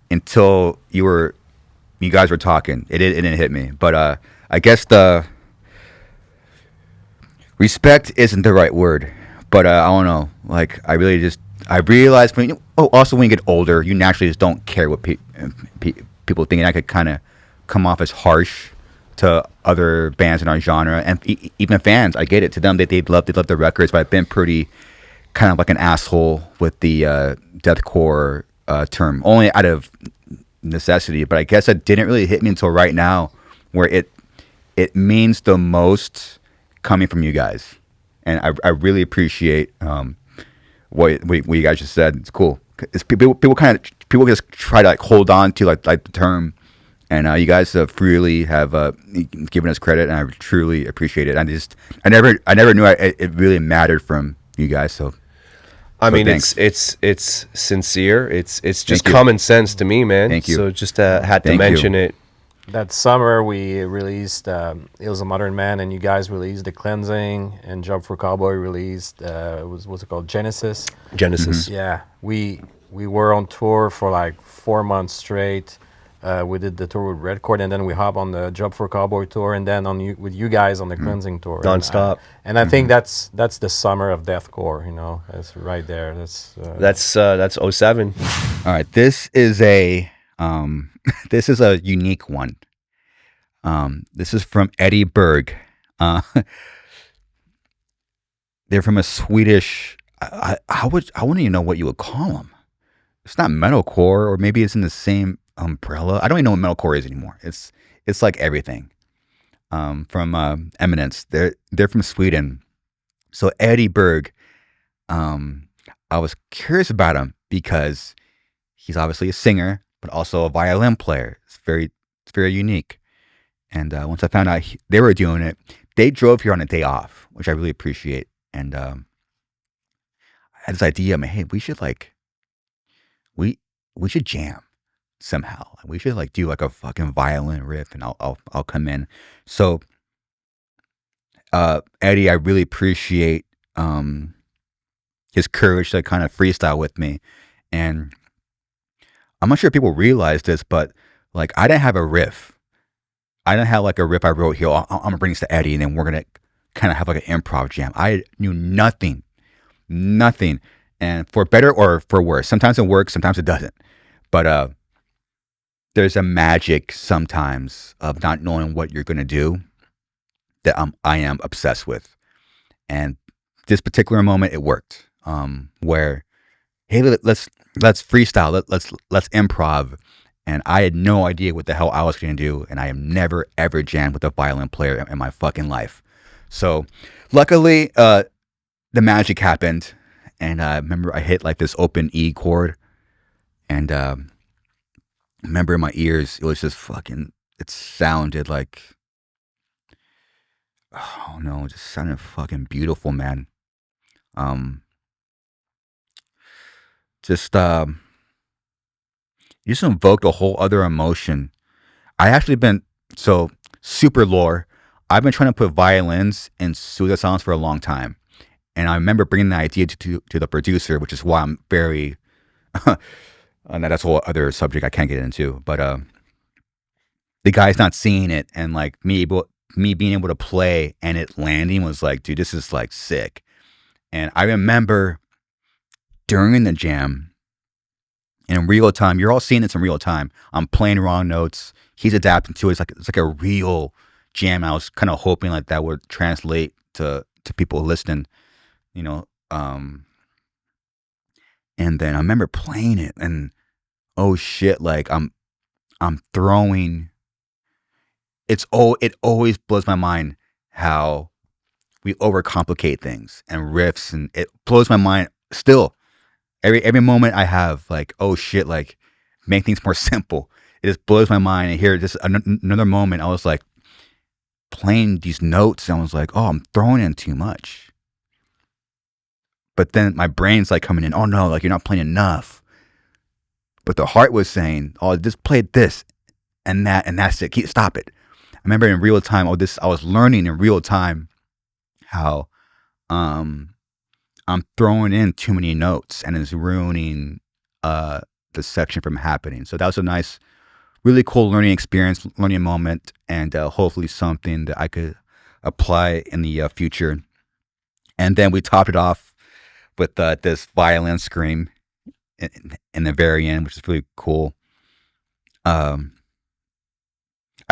until you guys were talking. It didn't hit me, but I guess respect isn't the right word, but I don't know. Like I realized also when you get older, you naturally just don't care what people think, and I could kind of come off as harsh to other bands in our genre, and even fans. I get it. To them, they love the records, but I've been pretty kind of like an asshole with the deathcore term, only out of necessity. But I guess it didn't really hit me until right now, where it means the most coming from you guys, and I really appreciate what you guys just said. It's cool. People just try to like hold on to like the term, and you guys freely have given us credit, and I truly appreciate it. I never knew it really mattered from you guys. So I mean, thanks. it's sincere. It's just common sense to me, man. Thank you. So just had to mention it. That summer we released Ills a Modern Man, and you guys released The Cleansing, and Job for Cowboy released what's it called, Genesis. Genesis. Yeah, we were on tour for like 4 months straight. We did the tour with Redcord, and then we hop on the Job for Cowboy tour, and then with you guys on the Cleansing tour. Non-stop. And I think that's the summer of deathcore. That's right there. That's 07. All right, this is a this is a unique one. This is from Eddie Berg. They're from a Swedish. I wouldn't even know what you would call them. It's not metalcore, or maybe it's in the same umbrella. I don't even know what metalcore is anymore. It's like everything. From Imminence. They're from Sweden. So Eddie Berg. I was curious about him because he's obviously a singer, but also a violin player. It's very unique. And once I found out they were doing it, they drove here on a day off, which I really appreciate. And I had this idea. Hey, we should we should jam somehow. We should do like a fucking violin riff, and I'll come in. So Eddie, I really appreciate his courage to kind of freestyle with me. And I'm not sure if people realize this, but I didn't have a riff. I didn't have a riff I wrote here. I'm gonna bring this to Eddie, and then we're gonna kind of have an improv jam. I knew nothing. And for better or for worse, sometimes it works, sometimes it doesn't. But there's a magic sometimes of not knowing what you're gonna do that I am obsessed with. And this particular moment, it worked. Where, hey, let's freestyle, let's improv. And I had no idea what the hell I was going to do, and I have never ever jammed with a violin player in my fucking life. So, luckily, the magic happened, and I remember I hit this open E chord, and I remember in my ears it was just fucking. It sounded like, oh no, it just sounded fucking beautiful, man. You just invoked a whole other emotion. I actually been super lore. I've been trying to put violins in Suicide songs for a long time, and I remember bringing the idea to the producer, which is why I'm very. And that's a whole other subject I can't get into. But the guy's not seeing it, and me being able to play and it landing was dude, this is sick. And I remember during the jam, in real time, you're all seeing this in real time. I'm playing wrong notes. He's adapting to it. It's like a real jam. I was kind of hoping that would translate to people listening, And then I remember playing it, and oh shit, I'm throwing. It always blows my mind how we overcomplicate things and riffs, and it blows my mind still. Every moment I have, oh shit, make things more simple. It just blows my mind. And here, just another moment, I was playing these notes, and I was oh, I'm throwing in too much. But then my brain's coming in, oh no, you're not playing enough. But the heart was saying, oh, just play this and that, and that's it. Stop it. I remember in real time, I was learning in real time how I'm throwing in too many notes, and it's ruining the section from happening. So that was a nice, really cool learning experience, learning moment, and hopefully something that I could apply in the future. And then we topped it off with this violin scream in the very end, which is really cool. I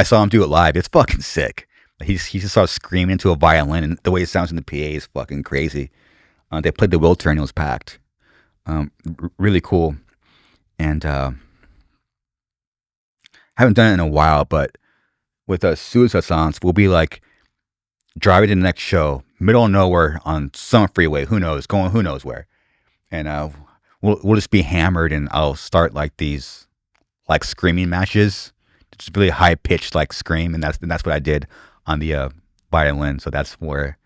saw him do it live. It's fucking sick. He just starts screaming into a violin, and the way it sounds in the PA is fucking crazy. They played the Wiltern, and it was packed. Really cool. And haven't done it in a while, but with Suicide Silence, we'll be like driving to the next show, middle of nowhere on some freeway, who knows, going who knows where, and we'll just be hammered, and I'll start like these like screaming matches, just really high pitched like scream, and that's what I did on the violin. So that's where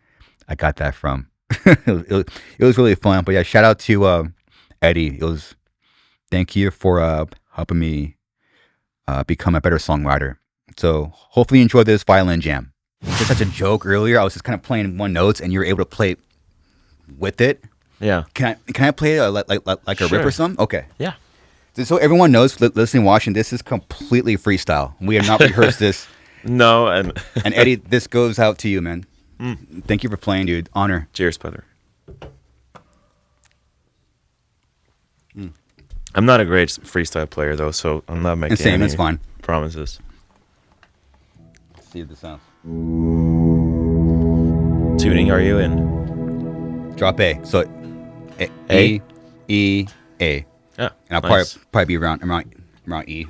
I got that from. it was really fun. But yeah, shout out to Eddie. Thank you for helping me become a better songwriter. So hopefully you enjoy this violin jam. Just such a joke earlier. I was just kind of playing one notes, and you were able to play with it. Yeah. Can I play like a Sure. riff or something? Okay. Yeah. So everyone knows, listening, watching, this is completely freestyle. We have not rehearsed this. No, and Eddie, this goes out to you, man. Thank you for playing, dude. Honor. Cheers, brother. I'm not a great freestyle player though, so I'm not making Same, any it's fine. promises. Let's see if this sounds. Tuning, are you in? Drop A. So A? E, A. Yeah. And I'll nice. probably be around E.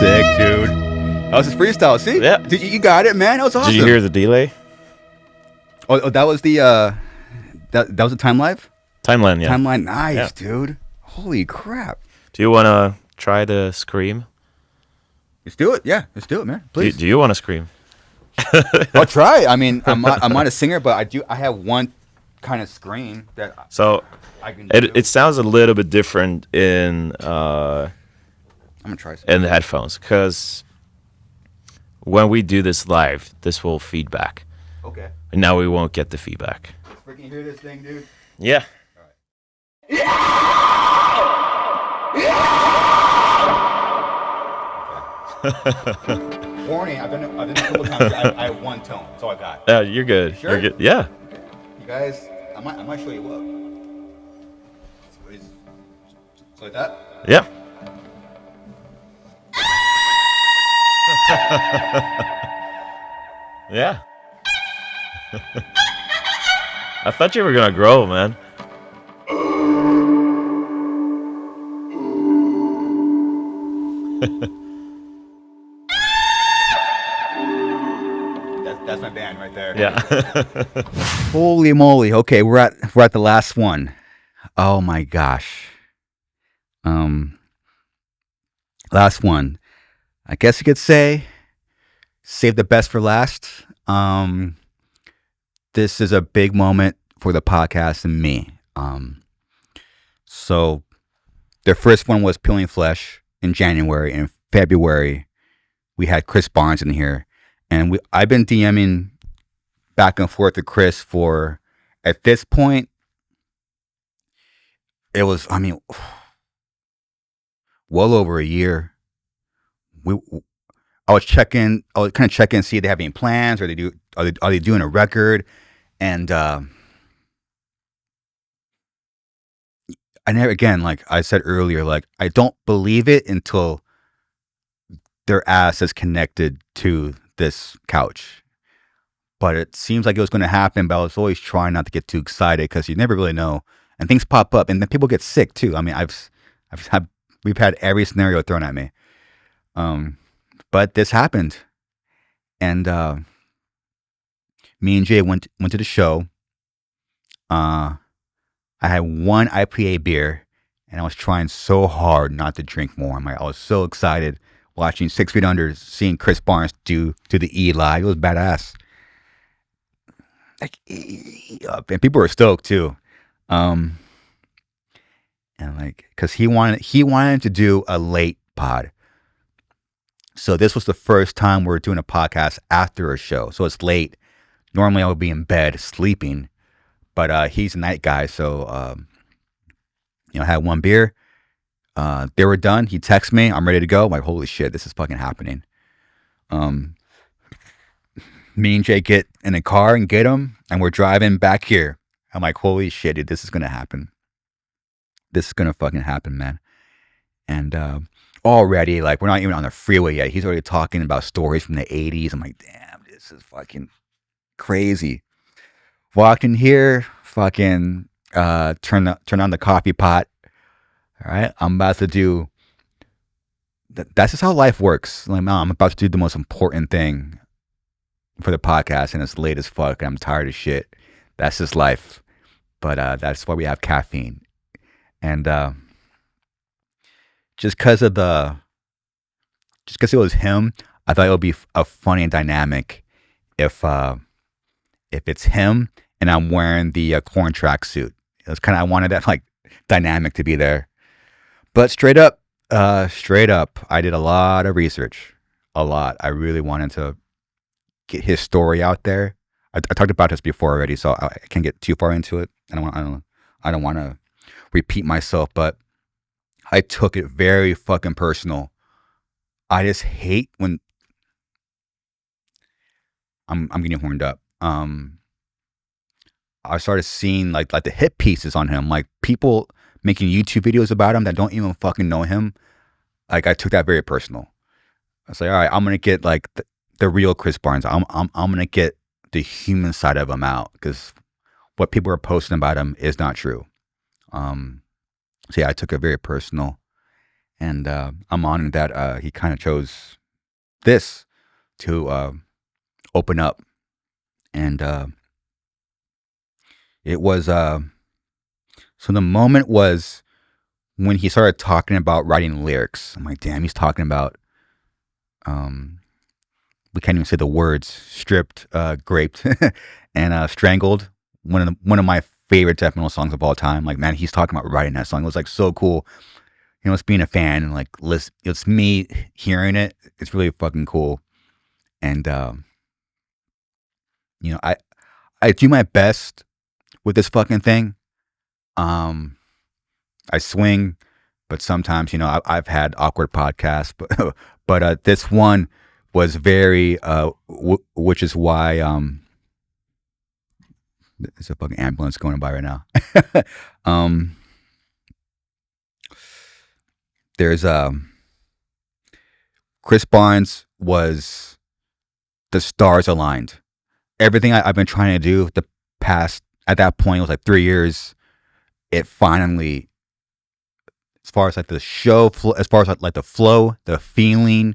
Sick, dude. That was his freestyle. See? Yeah. You got it, man. That was awesome. Did you hear the delay? Oh, that was the that was the timeline. Timeline, yeah. Timeline, nice, Yeah. dude. Holy crap. Do you want to try to scream? Let's do it. Yeah, let's do it, man. Please. Do you want to scream? I'll try. I mean, I'm not a singer, but I have one kind of scream that So I can do. it sounds a little bit different in I'm gonna try something. in the headphones because when we do this live, this will feedback, Okay. and now we won't get the feedback. Freaking hear this thing, dude. Yeah. Warning, I've done it a couple times. I have one tone. That's all I got. Yeah, you're good. Sure? You're good. Yeah. You guys, I might show you up. So like that? Yeah. Yeah. I thought you were gonna grow, man. That's my band right there. Yeah. Holy moly. Okay, we're at the last one. Oh my gosh. Last one. I guess you could say save the best for last. This is a big moment for the podcast and me. So the first one was PeelingFlesh in January. In February, we had Chris Barnes in here. And I've been DMing back and forth with Chris for, at this point, it was, I mean, well over a year. I was kind of checking and see if they have any plans, or are they doing a record, and I never, again, like I said earlier, like I don't believe it until their ass is connected to this couch. But it seems like it was going to happen, but I was always trying not to get too excited because you never really know, and things pop up, and then people get sick too. I mean, we've had every scenario thrown at me, but this happened, and me and Jay went to the show. I had one IPA beer, and I was trying so hard not to drink more. I was so excited watching 6 Feet Under, seeing Chris Barnes do the Eli. It was badass. Like, and people were stoked too, and like, cause he wanted to do a late pod. So this was the first time we're doing a podcast after a show. So it's late. Normally I would be in bed sleeping, but he's a night guy. So I had one beer. They were done. He texted me, I'm ready to go. I'm like, holy shit, this is fucking happening. Me and Jay get in a car and get him, and we're driving back here. I'm like, holy shit, dude, this is gonna happen. This is gonna fucking happen, man. And already, like, we're not even on the freeway yet. He's already talking about stories from the 80s. I'm like, damn, this is fucking crazy. Walked in here, fucking turn on the coffee pot. All right, I'm about to do. That's just how life works. Like, I'm about to do the most important thing for the podcast, and it's late as fuck, and I'm tired of shit. That's just life. But that's why we have caffeine. And just because it was him, I thought it would be a funny dynamic if it's him and I'm wearing the corn tracksuit. It was kind of, I wanted that like dynamic to be there. But straight up, I did a lot of research. A lot. I really wanted to get his story out there. I talked about this before already, so I can't get too far into it. I don't want to repeat myself, but I took it very fucking personal. I just hate when I'm getting horned up. I started seeing like the hit pieces on him, like people making YouTube videos about him that don't even fucking know him. Like, I took that very personal. I was like, all right, I'm gonna get like the real Chris Barnes. I'm gonna get the human side of him out, because what people are posting about him is not true. So yeah, I took it very personal, and I'm honored that he kind of chose this to open up, and it was so the moment was when he started talking about writing lyrics. I'm like, damn, he's talking about we can't even say the words, stripped, graped, and strangled. One of my favorite death metal songs of all time. Like, man, he's talking about writing that song. It was like so cool. You know, it's being a fan and like it's me hearing it. It's really fucking cool. And I do my best with this fucking thing. I swing, but sometimes, I've had awkward podcasts, but this one was very, which is why there's a fucking ambulance going by right now. There's Chris Barnes was the stars aligned. Everything I've been trying to do the past, at that point, it was like 3 years. It finally, as far as like the show, as far as like the flow, the feeling,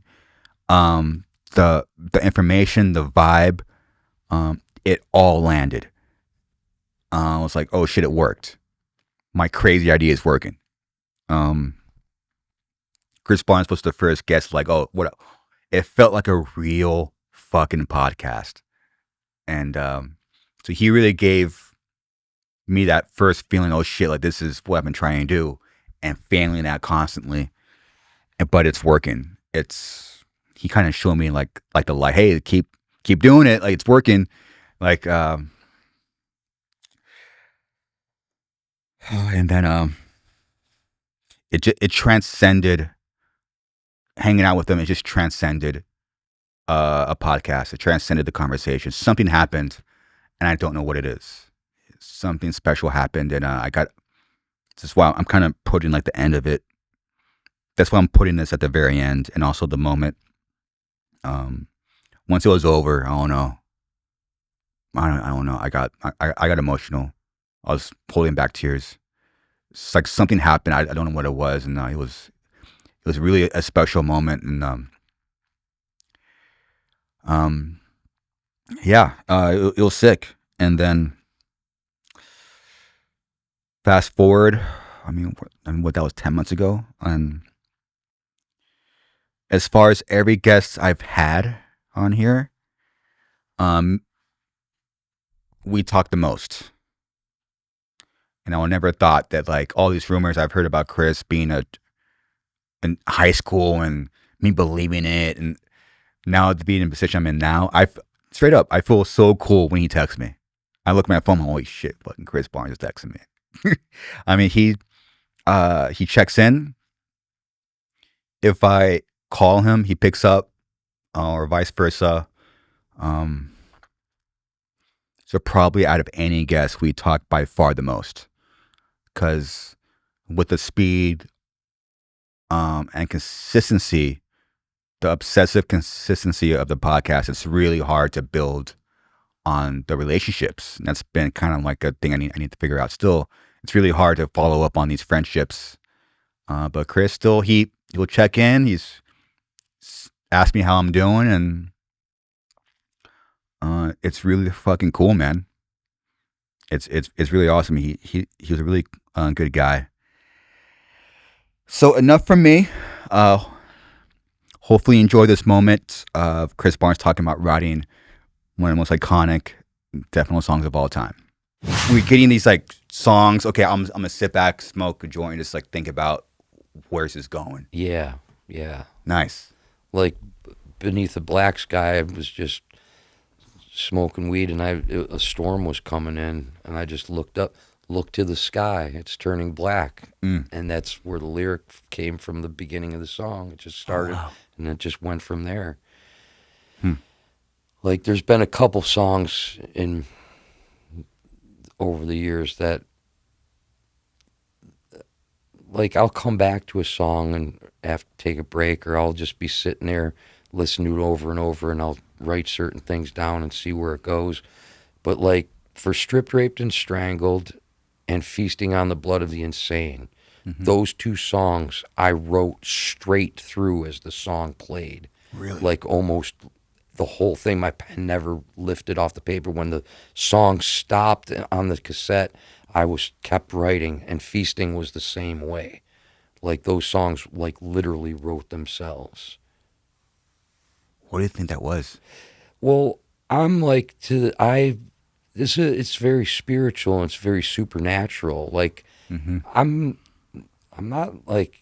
the information, the vibe, it all landed. I was like, oh shit, it worked. My crazy idea is working. Chris Barnes was the first guest. Like, oh, what? It felt like a real fucking podcast, and so he really gave me that first feeling. Oh shit, like this is what I've been trying to do, and failing that constantly, but it's working. He kind of showed me like the light. Hey, keep doing it. Like, it's working. Like, and then it transcended hanging out with them. It just transcended a podcast. It transcended the conversation. Something happened, and I don't know what it is. Something special happened, and this is why I'm kind of putting like the end of it. That's why I'm putting this at the very end, and also the moment. Once it was over, I don't know. I got emotional. I was holding back tears. It's like something happened. I don't know what it was, and it was really a special moment, and it was sick. And then fast forward, what that was 10 months ago, and as far as every guest I've had on here, we talked the most. And I never thought that like all these rumors I've heard about Chris being in high school and me believing it, and now to be in the position I'm in now, straight up, I feel so cool when he texts me. I look at my phone, holy shit, fucking Chris Barnes is texting me. I mean, he checks in. If I call him, he picks up, or vice versa. So probably out of any guest, we talk by far the most, because with the speed and consistency, the obsessive consistency of the podcast, it's really hard to build on the relationships. And that's been kind of like a thing I need to figure out. Still, it's really hard to follow up on these friendships. But Chris, still, he'll check in. He's asked me how I'm doing, and it's really fucking cool, man. It's really awesome. He was a really good guy. So enough from me. Hopefully you enjoy this moment of Chris Barnes talking about writing one of the most iconic death metal songs of all time. We're getting these like songs. Okay, I'm gonna sit back, smoke a joint, and just like think about where's this going. Yeah. Nice. Like beneath the black sky, I was just smoking weed, and a storm was coming in, and I just looked to the sky. It's turning black, and that's where the lyric came from. The beginning of the song, it just started, and it just went from there. Like there's been a couple songs over the years that, like, I'll come back to a song and have to take a break, or I'll just be sitting there listening to it over and over, and I'll write certain things down and see where it goes. But like for Stripped, Raped, and Strangled and Feasting on the Blood of the Insane, those two songs I wrote straight through as the song played. Really? Like almost the whole thing. My pen never lifted off the paper. When the song stopped on the cassette, I kept writing, and Feasting was the same way. Like those songs like literally wrote themselves. What do you think that was? Well, I'm like it's very spiritual and it's very supernatural. Like I'm not like,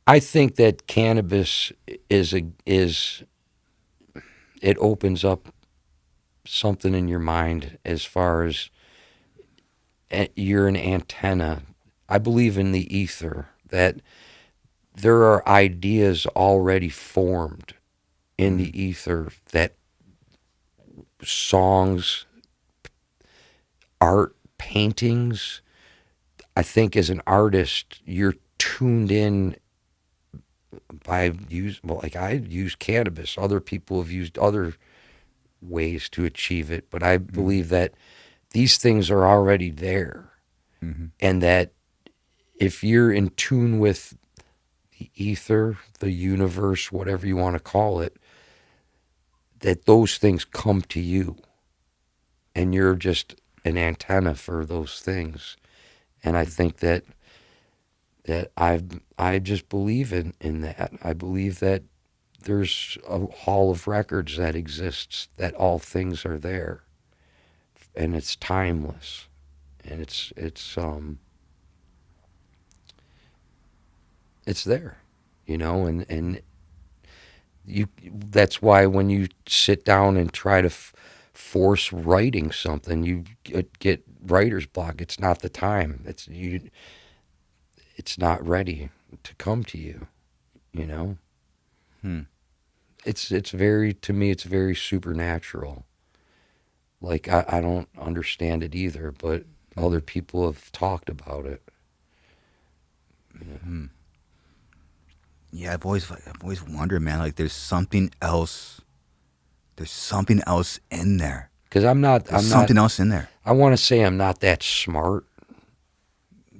I think that cannabis it opens up something in your mind as far as you're an antenna. I believe in the ether, that there are ideas already formed in the ether, that songs, art, paintings, I think as an artist, you're tuned in I use cannabis. Other people have used other ways to achieve it, but I believe that these things are already there, and that if you're in tune with the ether, the universe, whatever you want to call it, that those things come to you, and you're just an antenna for those things. And I think that I just believe in that. I believe that there's a hall of records that exists, that all things are there, and it's timeless, and it's there, and you. That's why when you sit down and try to force writing something, you get writer's block. It's not the time. It's not ready to come to you, you know? It's very, to me, it's very supernatural. Like, I don't understand it either, but other people have talked about it. Yeah, I've always wondered, man. Like, there's something else. There's something else in there. Because I'm not something else in there. I want to say I'm not that smart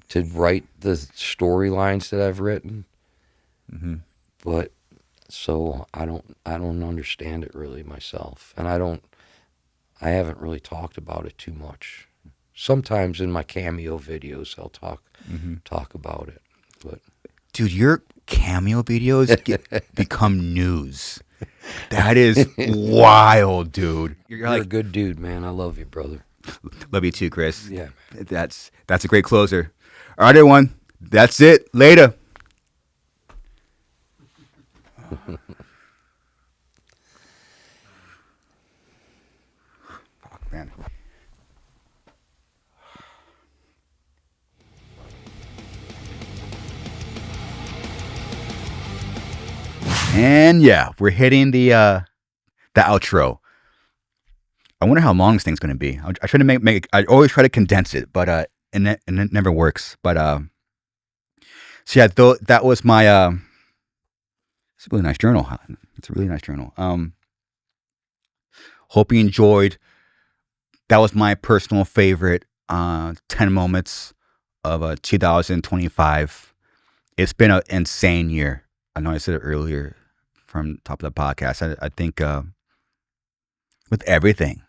to write the storylines that I've written, but so I don't understand it really myself, and I haven't really talked about it too much. Sometimes in my cameo videos, I'll talk about it, but dude, your cameo videos become news. That is wild, dude. You're like a good dude, man. I love you, brother. Love you too, Chris. Yeah, man. That's a great closer. All right, everyone. That's it. Later. Fuck, man. And yeah, we're hitting the outro. I wonder how long this thing's going to be. I try to make. I always try to condense it, but and it never works. But so yeah, that was my. It's a really nice journal. It's a really nice journal. Hope you enjoyed. That was my personal favorite 10 moments of 2025. It's been an insane year. I know I said it earlier from top of the podcast. I think with everything,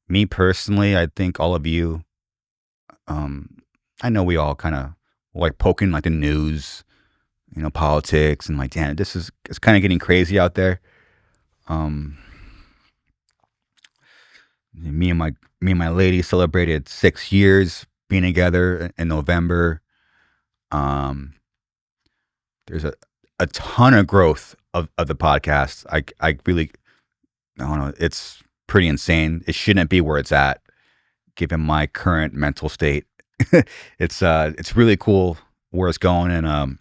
me personally, I think all of you, I know we all kind of like poking like the news, you know, politics, and like, damn, it's kind of getting crazy out there. Me and my lady celebrated 6 years being together in November. There's a ton of growth of the podcast. I really, I don't know, it's pretty insane. It shouldn't be where it's at, given my current mental state. It's really cool where it's going, and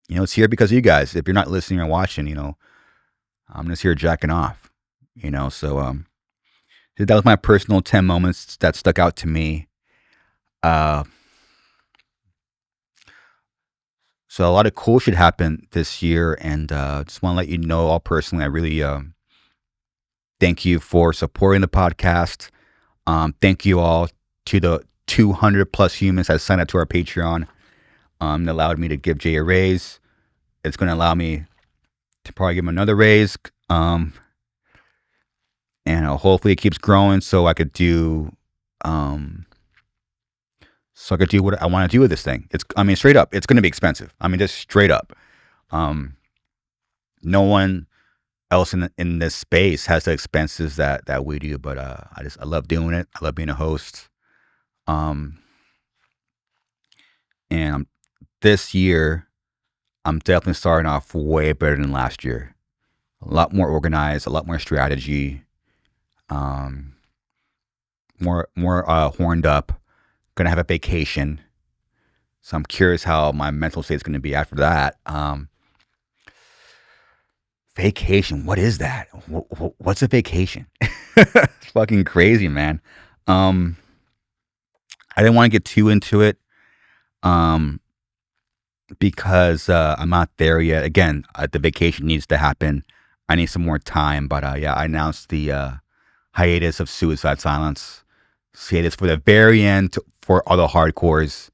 you know, it's here because of you guys. If you're not listening or watching, you know, I'm just here jacking off, you know. So that was my personal 10 moments that stuck out to me. So a lot of cool shit happened this year, and just want to let you know, all personally, I really thank you for supporting the podcast. Thank you all to the 200 plus humans that signed up to our Patreon. That allowed me to give Jay a raise. It's going to allow me to probably give him another raise. And hopefully it keeps growing so I could do what I want to do with this thing. Straight up, it's going to be expensive. Just straight up. No one else in this space has the expenses that we do, but I love doing it. I love being a host. And this year, I'm definitely starting off way better than last year. A lot more organized, a lot more strategy, more horned up. Gonna have a vacation, so I'm curious how my mental state is gonna be after that. Vacation, what is that? What's a vacation? It's fucking crazy, man. I didn't want to get too into it, because I'm not there yet. Again, the vacation needs to happen. I need some more time, but yeah, I announced the hiatus of Suicide Silence. Say this for the very end for all the hardcores,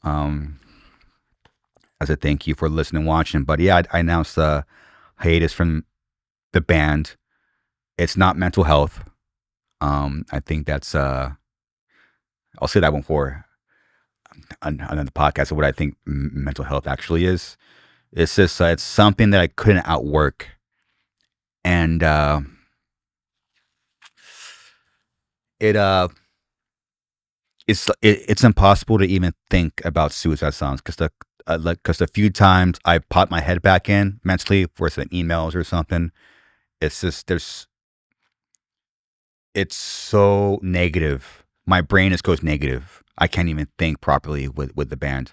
as a thank you for listening and watching. But yeah, I announced the hiatus from the band. It's not mental health. I think that's I'll say that one for another podcast of what I think mental health actually is. It's just it's something that I couldn't outwork, and it's impossible to even think about Suicide Silence because the few times I popped my head back in mentally for some emails or something, it's just it's so negative my brain just goes negative. I can't even think properly with the band.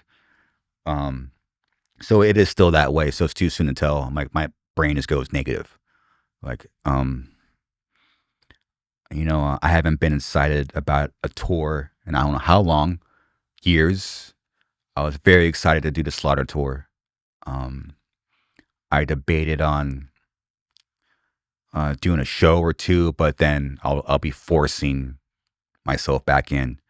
So it is still that way. So it's too soon to tell. My brain just goes negative. Like, I haven't been excited about a tour in I don't know how long, years. I was very excited to do the Slaughter tour. I debated on doing a show or two, but then I'll be forcing myself back in.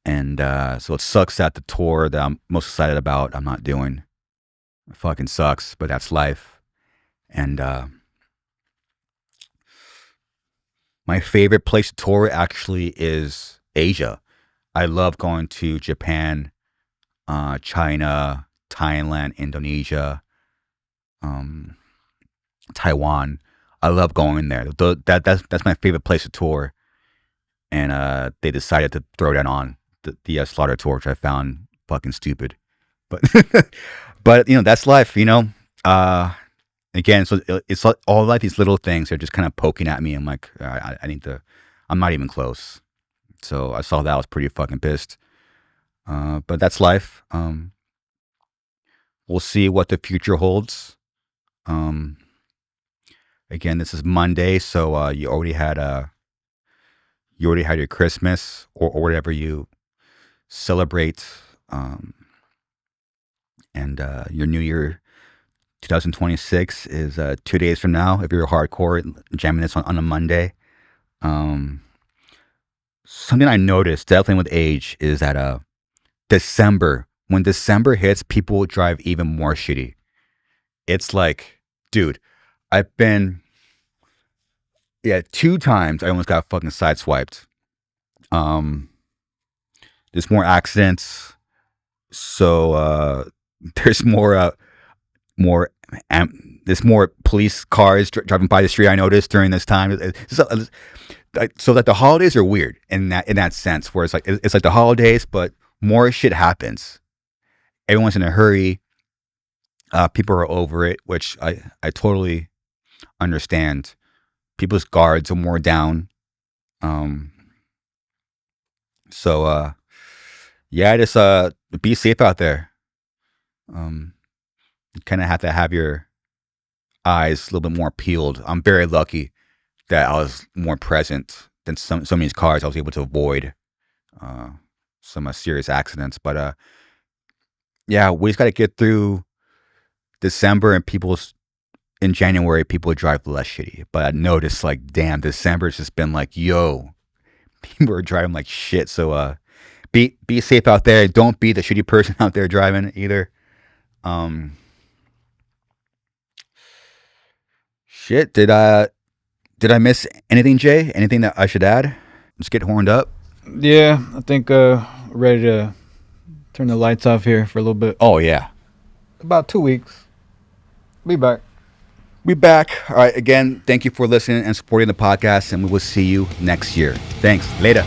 And so it sucks that the tour that I'm most excited about, I'm not doing. It fucking sucks, but that's life. And my favorite place to tour actually is Asia. I love going to Japan, China, Thailand, Indonesia, Taiwan. I love going there. That's my favorite place to tour. And they decided to throw that on the Slaughter tour, which I found fucking stupid. But but that's life. Again, so it's all like these little things are just kind of poking at me. I'm like, I need to. I'm not even close. So I saw that, I was pretty fucking pissed. But that's life. We'll see what the future holds. Again, this is Monday, so you already had your Christmas or whatever you celebrate, and your New Year 2026 is 2 days from now. If you're hardcore jamming this on a Monday, something I noticed definitely with age is that December, when December hits, people will drive even more shitty. It's like, dude, I've been, 2 times I almost got fucking sideswiped. There's more accidents, so there's there's more police cars driving by the street. I noticed during this time. So that the holidays are weird in that sense, where it's like the holidays, but more shit happens. Everyone's in a hurry. People are over it, which I totally understand. People's guards are more down. So just be safe out there. You kind of have to have your eyes a little bit more peeled. I'm very lucky that I was more present than some of these cars. I was able to avoid some serious accidents. But we just got to get through December, and in January, people drive less shitty. But I noticed, like, damn, December's just been like, yo, people are driving like shit. So be safe out there. Don't be the shitty person out there driving either. Shit, did I miss anything, Jay? Anything that I should add? Just get horned up. Yeah, I think ready to turn the lights off here for a little bit. Oh yeah, about 2 weeks. Be back. We back. All right. Again, thank you for listening and supporting the podcast, and we will see you next year. Thanks. Later.